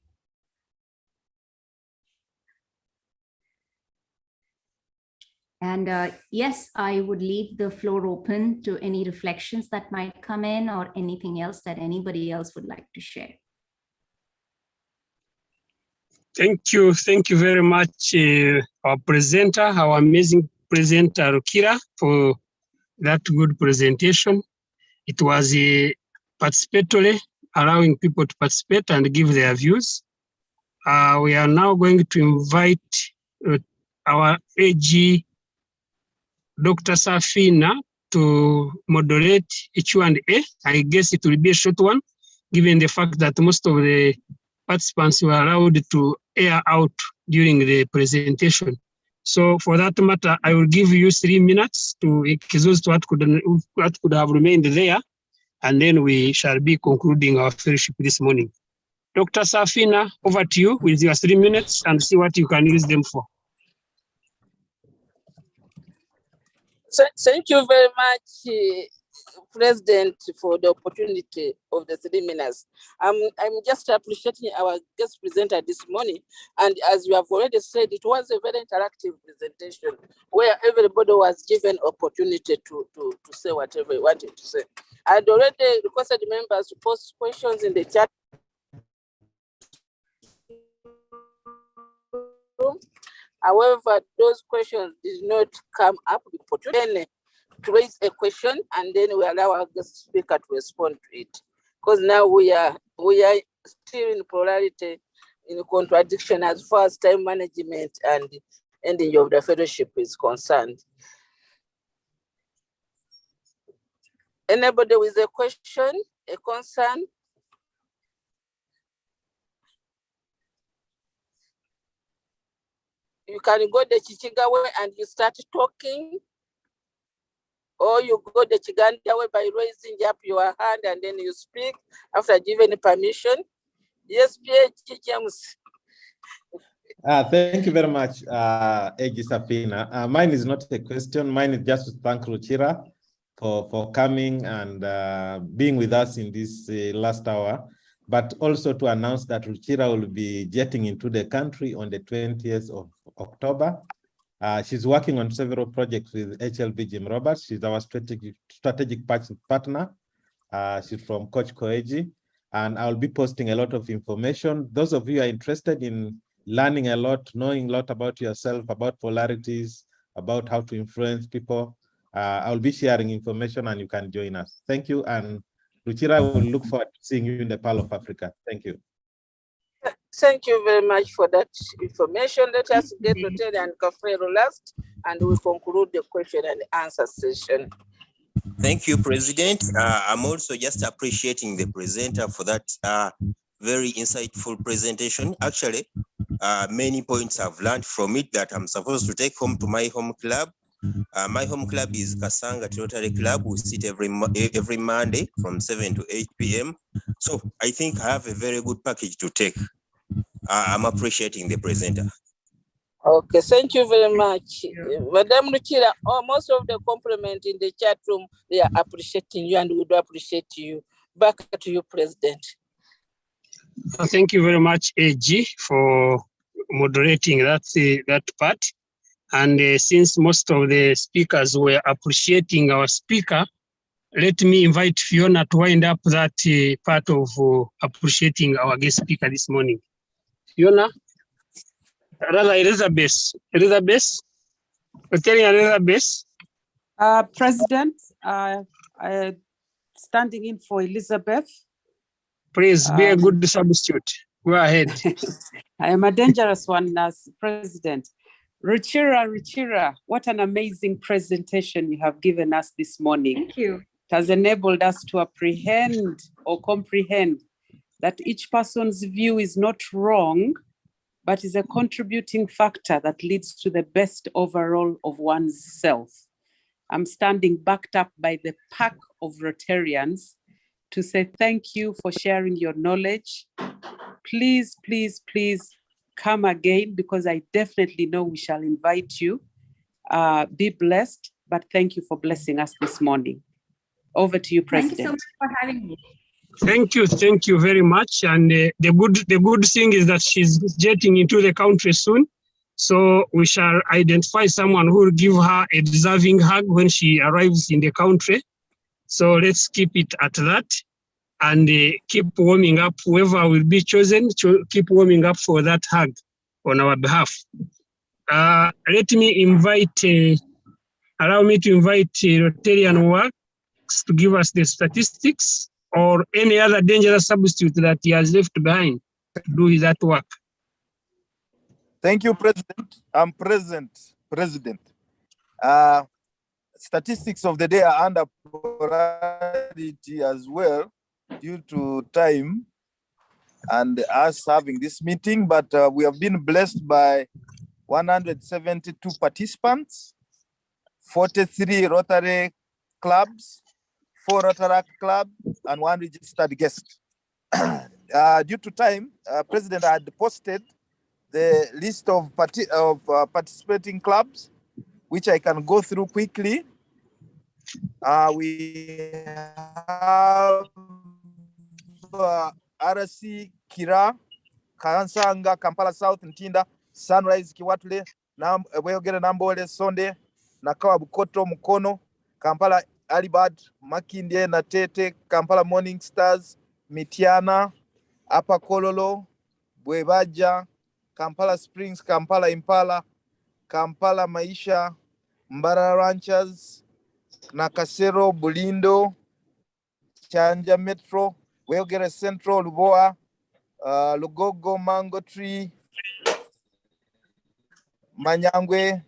[SPEAKER 8] And yes, I would leave the floor open to any reflections that might come in or anything else that anybody else would like to share.
[SPEAKER 1] Thank you very much, our presenter, our amazing presenter, Rukira, for that good presentation. It was participatory, allowing people to participate and give their views. We are now going to invite our AG, Dr. Safina, to moderate H&A. I guess it will be a short one, given the fact that most of the participants were allowed to air out during the presentation. So for that matter, I will give you 3 minutes to exhaust what could have remained there, and then we shall be concluding our fellowship this morning. Dr. Safina, over to you with your 3 minutes and see what you can use them for.
[SPEAKER 5] Thank you very much, President, for the opportunity of the 3 minutes. I'm just appreciating our guest presenter this morning. And as you have already said, it was a very interactive presentation where everybody was given opportunity to say whatever he wanted to say. I had already requested members to post questions in the chat room. However, those questions did not come up with opportunity to raise a question, and then we allow our guest speaker to respond to it. Because now we are still in polarity, in contradiction as far as time management and ending of the fellowship is concerned. Anybody with a question, a concern? You can go the Chichiga way and you start talking, or you go the Chiganda way by raising up your hand and then you speak after giving permission. Yes, PhD James.
[SPEAKER 10] Thank you very much, Egi Safina. Mine is not a question. Mine is just to thank Ruchira for coming and being with us in this last hour, but also to announce that Ruchira will be jetting into the country on the 20th of October. She's working on several projects with HLB Jim Roberts. She's our strategic partner. She's from Coach Koeji. and I'll be posting a lot of information. Those of you who are interested in learning a lot, knowing a lot about yourself, about polarities, about how to influence people, I'll be sharing information and you can join us. Thank you. And Ruchira, I will look forward to seeing you in the Pearl of Africa. Thank you.
[SPEAKER 5] Thank you very much for that information. Let us get Rotary and Kafero last, and we conclude the question and answer session.
[SPEAKER 13] Thank you, President. I'm also just appreciating the presenter for that very insightful presentation. Actually, many points I've learned from it that I'm supposed to take home to my home club. My home club is Kasanga Rotary Club. We sit every Monday from 7 to 8 p.m. So I think I have a very good package to take. I'm appreciating the presenter.
[SPEAKER 5] Okay, thank you very much. Madam Ruchira, most of the compliment in the chat room, they are appreciating you and we do appreciate you. Back to you, President.
[SPEAKER 1] Thank you very much, AG, for moderating that part. And since most of the speakers were appreciating our speaker, let me invite Fiona to wind up that part of appreciating our guest speaker this morning. Fiona, rather Elizabeth, Rotarian Elizabeth.
[SPEAKER 14] President, standing in for Elizabeth.
[SPEAKER 1] Please be a good substitute. Go ahead.
[SPEAKER 14] I am a dangerous one as President. Ruchira, what an amazing presentation you have given us this morning.
[SPEAKER 8] Thank you.
[SPEAKER 14] It has enabled us to apprehend or comprehend that each person's view is not wrong, but is a contributing factor that leads to the best overall of one's self. I'm standing backed up by the pack of Rotarians to say thank you for sharing your knowledge. Please, please, please come again, because I definitely know we shall invite you. Be blessed, but thank you for blessing us this morning. Over to you, President.
[SPEAKER 8] Thank you so much for having me.
[SPEAKER 1] Thank you very much. And the good thing is that she's jetting into the country soon. So we shall identify someone who will give her a deserving hug when she arrives in the country. So let's keep it at that and keep warming up. Whoever will be chosen, keep warming up for that hug on our behalf. Let me invite, allow me to invite Rotarian Works to give us the statistics or any other dangerous substitute that he has left behind to do that work.
[SPEAKER 15] Thank you, President. I'm present, President. Statistics of the day are under priority as well due to time and us having this meeting, but we have been blessed by 172 participants, 43 Rotary clubs, 4 Rotary clubs, and 1 registered guest. Due to time, President had posted the list of participating clubs, which I can go through quickly. We have RC Kira, Kansanga, Kampala South, Ntinda, Sunrise, Kiwatule, Weyogere Nambole, Sonde, Nakawa Bukoto, Mukono, Kampala Alibad, Makindye, Natete, Kampala Morning Stars, Mitiana, Upper Kololo, Bwebaja, Kampala Springs, Kampala Impala, Kampala Maisha, Mbara Ranchers, Nakasero, Bulindo, Chanja Metro, Weyogere Central, Luboa, Lugogo, Mango Tree, Manyangwe,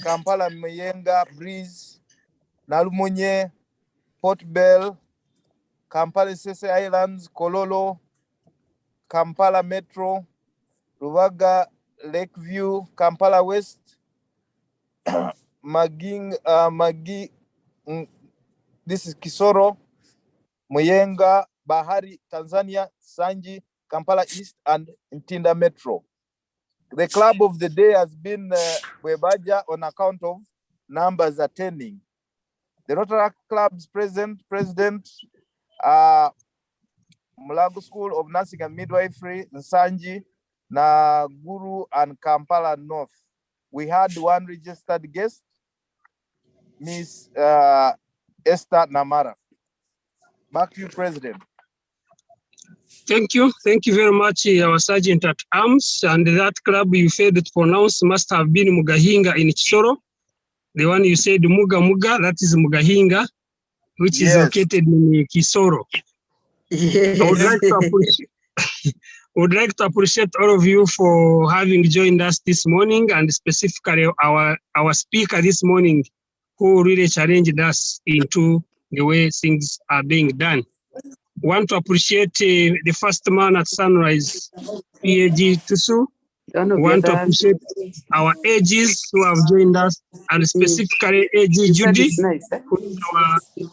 [SPEAKER 15] Kampala Mayenga, Breeze, Nalumunye, Port Bell, Kampala Sese Islands, Kololo, Kampala Metro, Ruwaga, Lakeview, Kampala West, this is Kisoro, Muyenga, Bahari, Tanzania, Sanji, Kampala East, and Ntinda Metro. The club of the day has been Bwebaja on account of numbers attending. The Rotary Club's president, Mulago School of Nursing and Midwifery, Nsanji, Naguru, and Kampala North. We had 1 registered guest, Miss Esther Namara. Back to you, President.
[SPEAKER 1] Thank you. Thank you very much, our Sergeant at Arms. And that club you failed to pronounce must have been Mugahinga in Chisoro. The one you said Muga Muga, that is Mugahinga, which is located in Kisoro.
[SPEAKER 3] Yes.
[SPEAKER 1] I would like to appreciate all of you for having joined us this morning, and specifically our speaker this morning, who really challenged us into the way things are being done. Want to appreciate the first man at Sunrise, PAG Tusu. Want to appreciate our AGs who have joined us, and specifically AG Judy,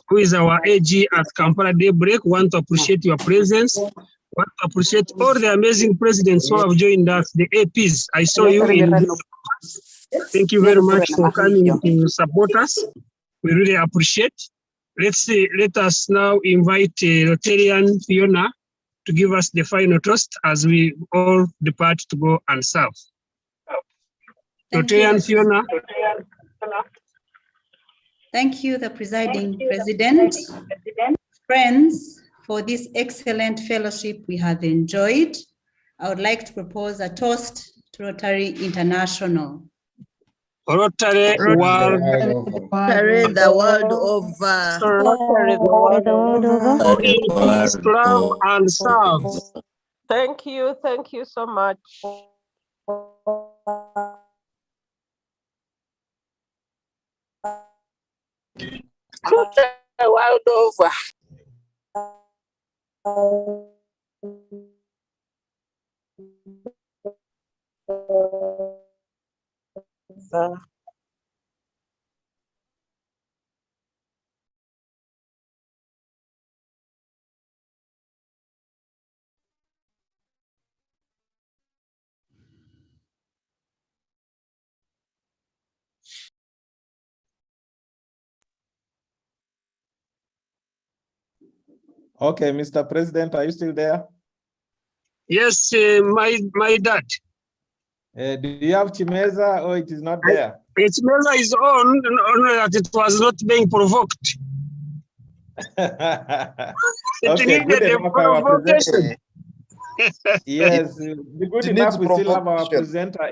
[SPEAKER 1] who is our AG at Kampala Daybreak. Want to appreciate your presence. Want to appreciate all the amazing presidents who have joined us, the APs. I saw you in this. Thank you very much for coming to support us. We really appreciate. Let us now invite Rotarian Fiona to give us the final toast as we all depart to go and serve. Rotarian Fiona.
[SPEAKER 16] Thank you, the presiding president. Friends, for this excellent fellowship we have enjoyed, I would like to propose a toast to Rotary International.
[SPEAKER 1] Rotary World.
[SPEAKER 3] Rotary the world over.
[SPEAKER 9] Rotary the world over.
[SPEAKER 1] Peace, love, and serve.
[SPEAKER 9] Thank you so much.
[SPEAKER 5] Rotary world over.
[SPEAKER 10] Okay, Mr. President, are you still there?
[SPEAKER 1] Yes, my dad.
[SPEAKER 10] Do you have Chimeza or it is not there?
[SPEAKER 1] Chimeza is on, only that it was not being provoked.
[SPEAKER 10] Okay, good enough our presenter. Yes, the good enough we still have our presenter.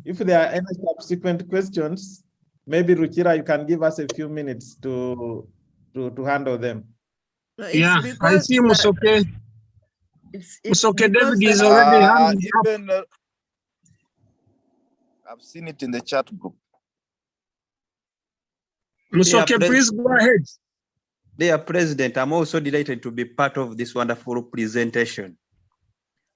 [SPEAKER 10] If there are any subsequent questions, maybe Ruchira, you can give us a few minutes to handle them.
[SPEAKER 1] Yeah, I see Musoke. Musoke David is already handing up.
[SPEAKER 15] I've seen it in the chat group.
[SPEAKER 1] Musoke, please go ahead.
[SPEAKER 17] Dear President, I'm also delighted to be part of this wonderful presentation.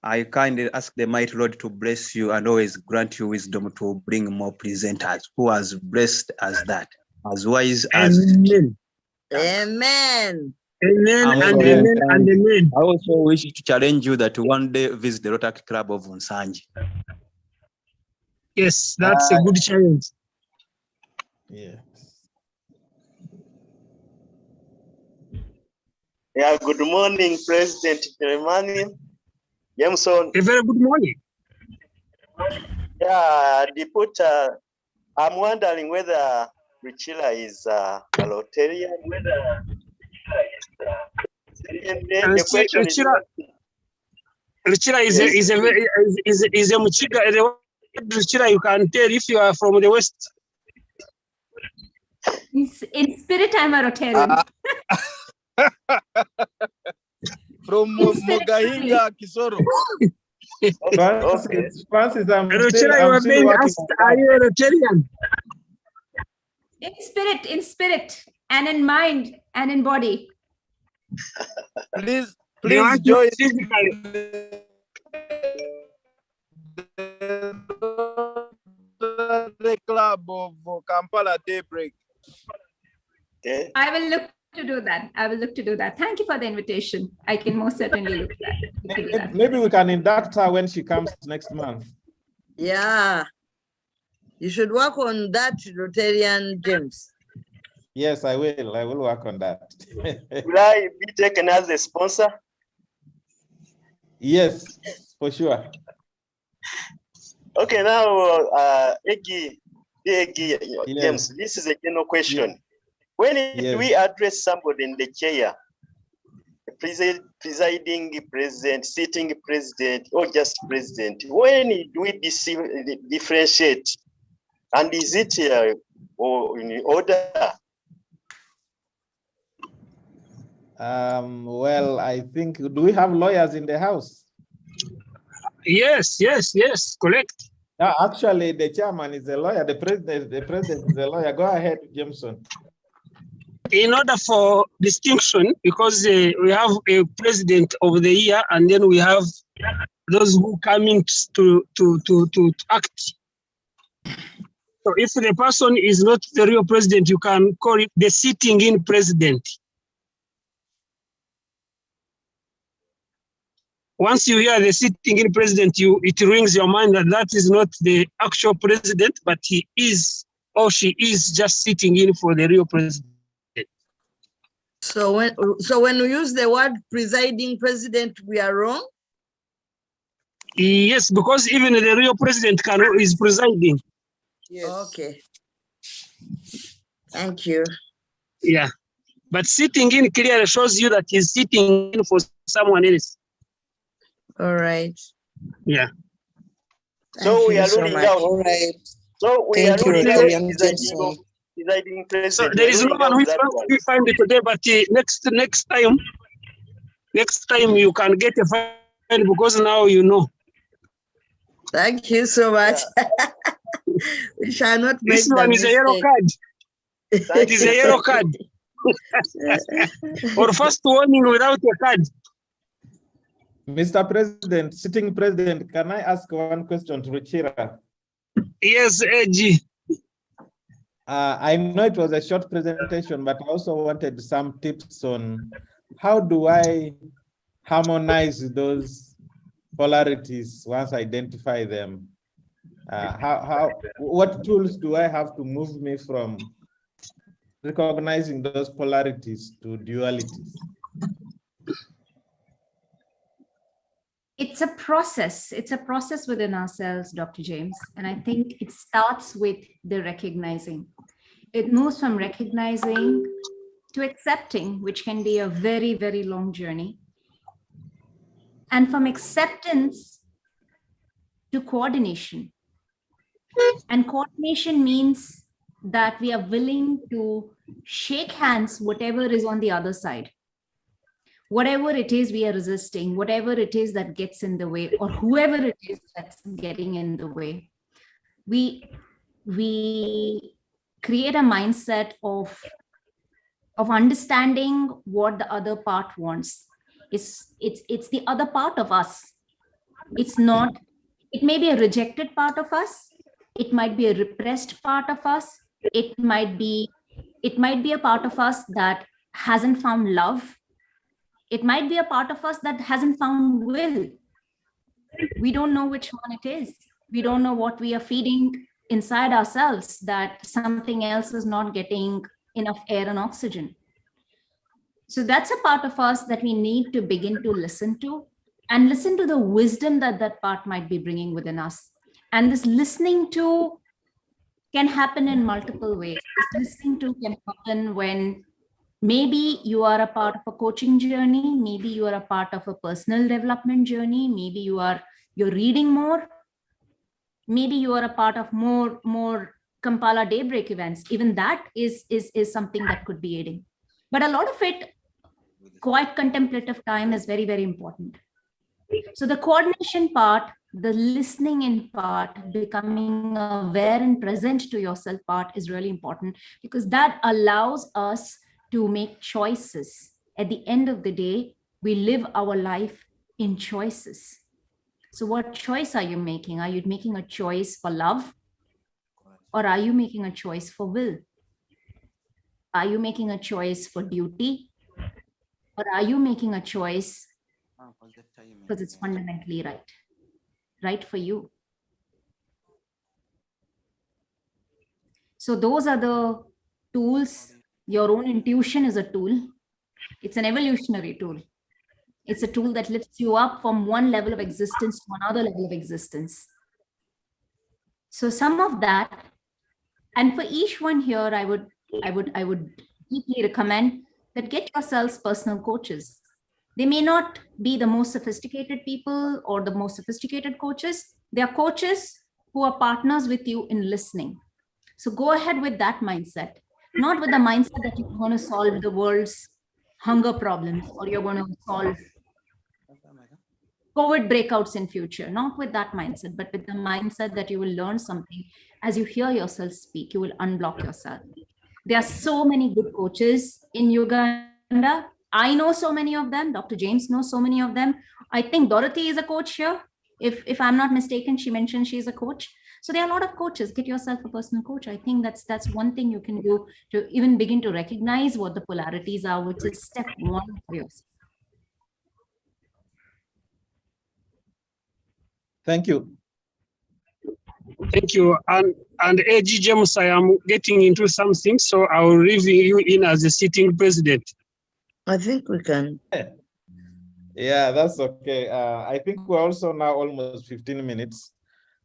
[SPEAKER 17] I kindly ask the mighty Lord to bless you and always grant you wisdom to bring more presenters who are as blessed as that, as wise as.
[SPEAKER 3] Amen. Amen.
[SPEAKER 1] Amen and amen and amen.
[SPEAKER 17] I also wish to challenge you that one day visit the Rotary Club of Unsanji.
[SPEAKER 1] Yes, that's a good challenge.
[SPEAKER 10] Yeah.
[SPEAKER 18] Yeah, good morning, President Jeremiah. Jameson.
[SPEAKER 1] A very good morning.
[SPEAKER 18] Yeah, Deputy, I'm wondering whether Richila is a Rotarian. The question
[SPEAKER 1] Richila is a Muchiga. Richila, you can tell if you are from the West.
[SPEAKER 8] In spirit, I'm a Rotarian.
[SPEAKER 15] From Mugahinga, Kisoro.
[SPEAKER 10] Francis, I'm
[SPEAKER 1] Richila,
[SPEAKER 10] still working
[SPEAKER 1] asked, are you a Rotarian?
[SPEAKER 8] In spirit, and in mind, and in body.
[SPEAKER 15] Please join the club of Kampala Daybreak.
[SPEAKER 18] Okay.
[SPEAKER 8] I will look to do that. Thank you for the invitation. I can most certainly look to that.
[SPEAKER 10] Maybe we can induct her when she comes next month.
[SPEAKER 3] Yeah. You should work on that, Rotarian James.
[SPEAKER 10] Yes, I will. I will work on that.
[SPEAKER 18] Will I be taken as a sponsor?
[SPEAKER 10] Yes, for sure.
[SPEAKER 18] Okay, now, James, this is a general question. When
[SPEAKER 10] Yes.
[SPEAKER 18] we address somebody in the chair, presiding president, sitting president, or just president, when do we differentiate? And is it or in order?
[SPEAKER 10] Well, I think, do we have lawyers in the house?
[SPEAKER 1] Yes, correct.
[SPEAKER 10] Actually, the chairman is a lawyer. The president is a lawyer. Go ahead, Jameson.
[SPEAKER 1] In order for distinction, because we have a president of the year, and then we have those who come in to act. So if the person is not the real president, you can call it the sitting in president. Once you hear the sitting in president, it rings your mind that that is not the actual president, but he is or she is just sitting in for the real president.
[SPEAKER 3] So when we use the word presiding president, we are wrong?
[SPEAKER 1] Yes, because even the real president is presiding.
[SPEAKER 3] Yes. Okay. Thank you.
[SPEAKER 1] Yeah. But sitting in clearly shows you that he's sitting in for someone else.
[SPEAKER 3] All right.
[SPEAKER 1] Yeah.
[SPEAKER 18] So we are ruling out.
[SPEAKER 3] All right.
[SPEAKER 18] So we are ruling out presiding president.
[SPEAKER 1] So there is no one who is going to find it today, but next time you can get a fine because now you know.
[SPEAKER 3] Thank you so much. We shall not make
[SPEAKER 1] this one is a yellow card. It is a yellow card. Or first warning without a card.
[SPEAKER 10] Mr. President, sitting president, can I ask one question to Ruchira?
[SPEAKER 1] Yes, AG.
[SPEAKER 10] I know it was a short presentation, but I also wanted some tips on how do I harmonize those polarities once I identify them. What tools do I have to move me from recognizing those polarities to dualities?
[SPEAKER 8] It's a process. It's a process within ourselves, Dr. James. And I think it starts with the recognizing. It moves from recognizing to accepting, which can be a very, very long journey. And from acceptance to coordination. And coordination means that we are willing to shake hands, whatever is on the other side. Whatever it is we are resisting, whatever it is that gets in the way, or whoever it is that's getting in the way, we create a mindset of understanding what the other part wants. It's the other part of us. It's not, it may be a rejected part of us. It might be a repressed part of us. It might be a part of us that hasn't found love. It might be a part of us that hasn't found will. We don't know which one it is. We don't know what we are feeding inside ourselves, that something else is not getting enough air and oxygen. So that's a part of us that we need to begin to listen to, and listen to the wisdom that that part might be bringing within us. And this listening to can happen in multiple ways. This listening to can happen when maybe you are a part of a coaching journey, maybe you are a part of a personal development journey, maybe you're reading more, maybe you are a part of more Kampala Daybreak events. Even that is something that could be aiding. But a lot of it, quiet contemplative time is very, very important. So the coordination part, the listening in part, becoming aware and present to yourself part is really important, because that allows us to make choices. At the end of the day, we live our life in choices. So what choice are you making? Are you making a choice for love? Or are you making a choice for will? Are you making a choice for duty? Or are you making a choice because it's fundamentally right for you? So those are the tools. Your own intuition is a tool. It's an evolutionary tool. It's a tool that lifts you up from one level of existence to another level of existence. So some of that, and for each one here, I would deeply recommend that get yourselves personal coaches. They may not be the most sophisticated people or the most sophisticated coaches. They are coaches who are partners with you in listening. So go ahead with that mindset, not with the mindset that you're going to solve the world's hunger problems or you're going to solve COVID breakouts in future, not with that mindset, but with the mindset that you will learn something. As you hear yourself speak, you will unblock yourself. There are so many good coaches in Uganda. I know so many of them. Dr. James knows so many of them. I think Dorothy is a coach here. If I'm not mistaken, she mentioned she's a coach. So there are a lot of coaches. Get yourself a personal coach. I think that's one thing you can do to even begin to recognize what the polarities are, which is step one for yourself.
[SPEAKER 10] Thank you.
[SPEAKER 1] Thank you. And AG James, I am getting into something, so I will leave you in as the sitting president.
[SPEAKER 3] I think we can.
[SPEAKER 10] Yeah, that's okay. I think we're also now almost 15 minutes.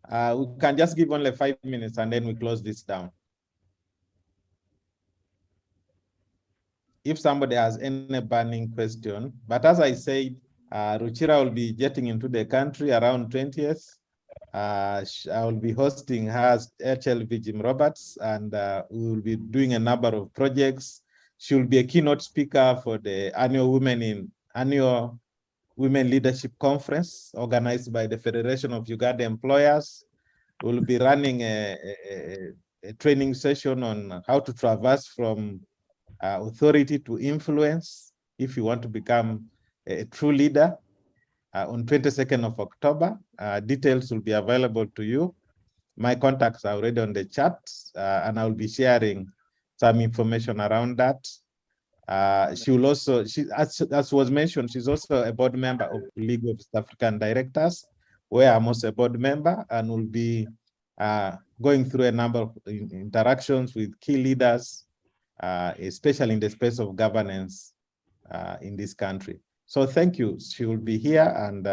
[SPEAKER 10] We can just give only 5 minutes and then we close this down. If somebody has any burning question, but as I said, Ruchira will be jetting into the country around 20th. I will be hosting her HLV Jim Roberts, and we will be doing a number of projects. She will be a keynote speaker for the annual Women Leadership Conference organized by the Federation of Uganda Employers. We'll be running a training session on how to traverse from authority to influence if you want to become a true leader on 22nd of October. Details will be available to you. My contacts are already on the chat, and I'll be sharing some information around that. She will also, as was mentioned, she's also a board member of the League of East African Directors, where I'm also a board member, and will be going through a number of interactions with key leaders, especially in the space of governance in this country. So thank you. She will be here, and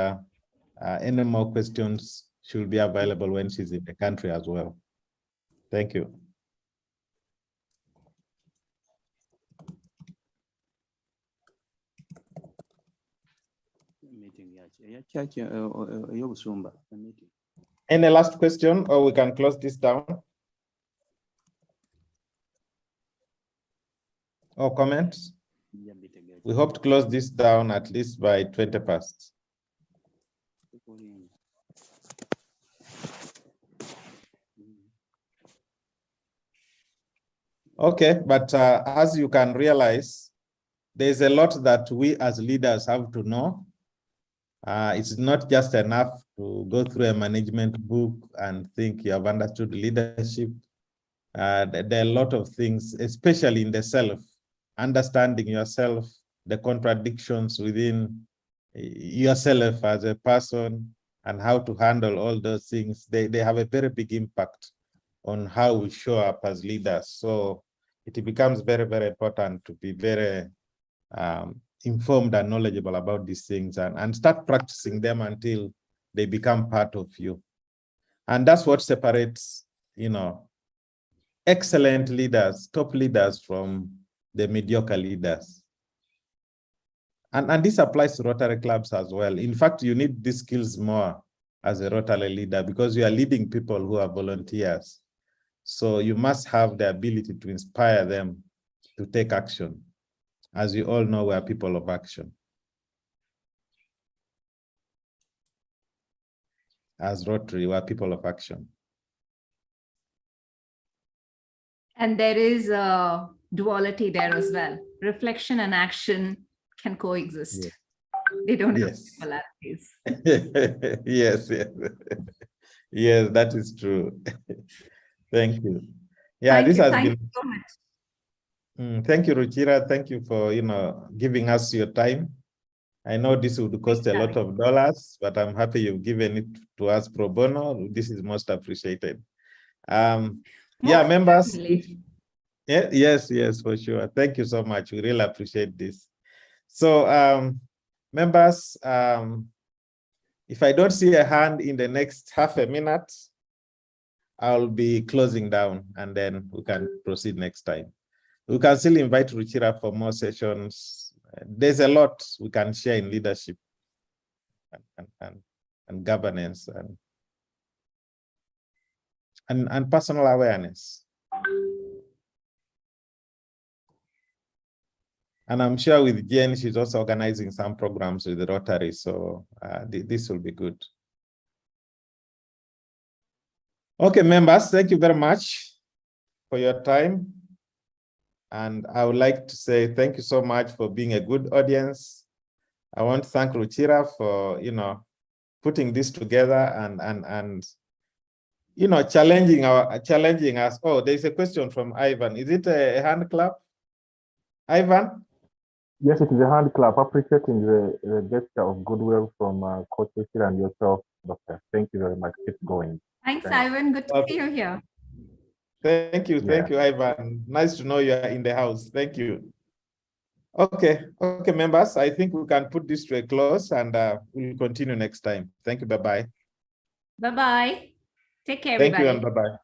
[SPEAKER 10] any more questions, she will be available when she's in the country as well. Thank you. Any last question, or we can close this down? Or comments? We hope to close this down at least by 20 past. Okay, but as you can realize, there's a lot that we as leaders have to know. It's not just enough to go through a management book and think you have understood leadership. There are a lot of things, especially in the self, understanding yourself, the contradictions within yourself as a person, and how to handle all those things. They have a very big impact on how we show up as leaders. So it becomes very, very important to be very informed and knowledgeable about these things, and start practicing them until they become part of you. And that's what separates, excellent leaders, top leaders from the mediocre leaders. And this applies to Rotary clubs as well. In fact, you need these skills more as a Rotary leader because you are leading people who are volunteers. So you must have the ability to inspire them to take action. As you all know, we are people of action. As Rotary, we are people of action.
[SPEAKER 8] And there is a duality there as well. Reflection and action can coexist.
[SPEAKER 10] Yes.
[SPEAKER 8] They don't have
[SPEAKER 10] Yes.
[SPEAKER 8] polarities.
[SPEAKER 10] Yes, yes. Yes, that is true. Thank you. Yeah,
[SPEAKER 8] Thank
[SPEAKER 10] this
[SPEAKER 8] you.
[SPEAKER 10] has
[SPEAKER 8] Thank
[SPEAKER 10] been.
[SPEAKER 8] you so much.
[SPEAKER 10] Thank you, Ruchira. Thank you for giving us your time. I know this would cost a lot of dollars, but I'm happy you've given it to us pro bono. This is most appreciated. Yeah, members. Yeah, yes, for sure. Thank you so much. We really appreciate this. So, members, if I don't see a hand in the next half a minute, I'll be closing down and then we can proceed next time. We can still invite Ruchira for more sessions. There's a lot we can share in leadership and governance and personal awareness. And I'm sure with Jen, she's also organizing some programs with the Rotary, so this will be good. Okay, members, thank you very much for your time. And I would like to say thank you so much for being a good audience. I want to thank Ruchira for, putting this together and challenging us. Oh, there's a question from Ivan. Is it a hand clap? Ivan?
[SPEAKER 19] Yes, it is a hand clap, appreciating the gesture of goodwill from Coach Ruchira and yourself, Doctor. Thank you very much. Keep going.
[SPEAKER 8] Thanks, Ivan. Good to see you here.
[SPEAKER 10] Thank you, Ivan. Nice to know you are in the house. Thank you. Okay, members, I think we can put this to a close and we'll continue next time. Thank you, bye-bye.
[SPEAKER 8] Bye-bye. Take care, everybody.
[SPEAKER 10] Thank you and bye-bye.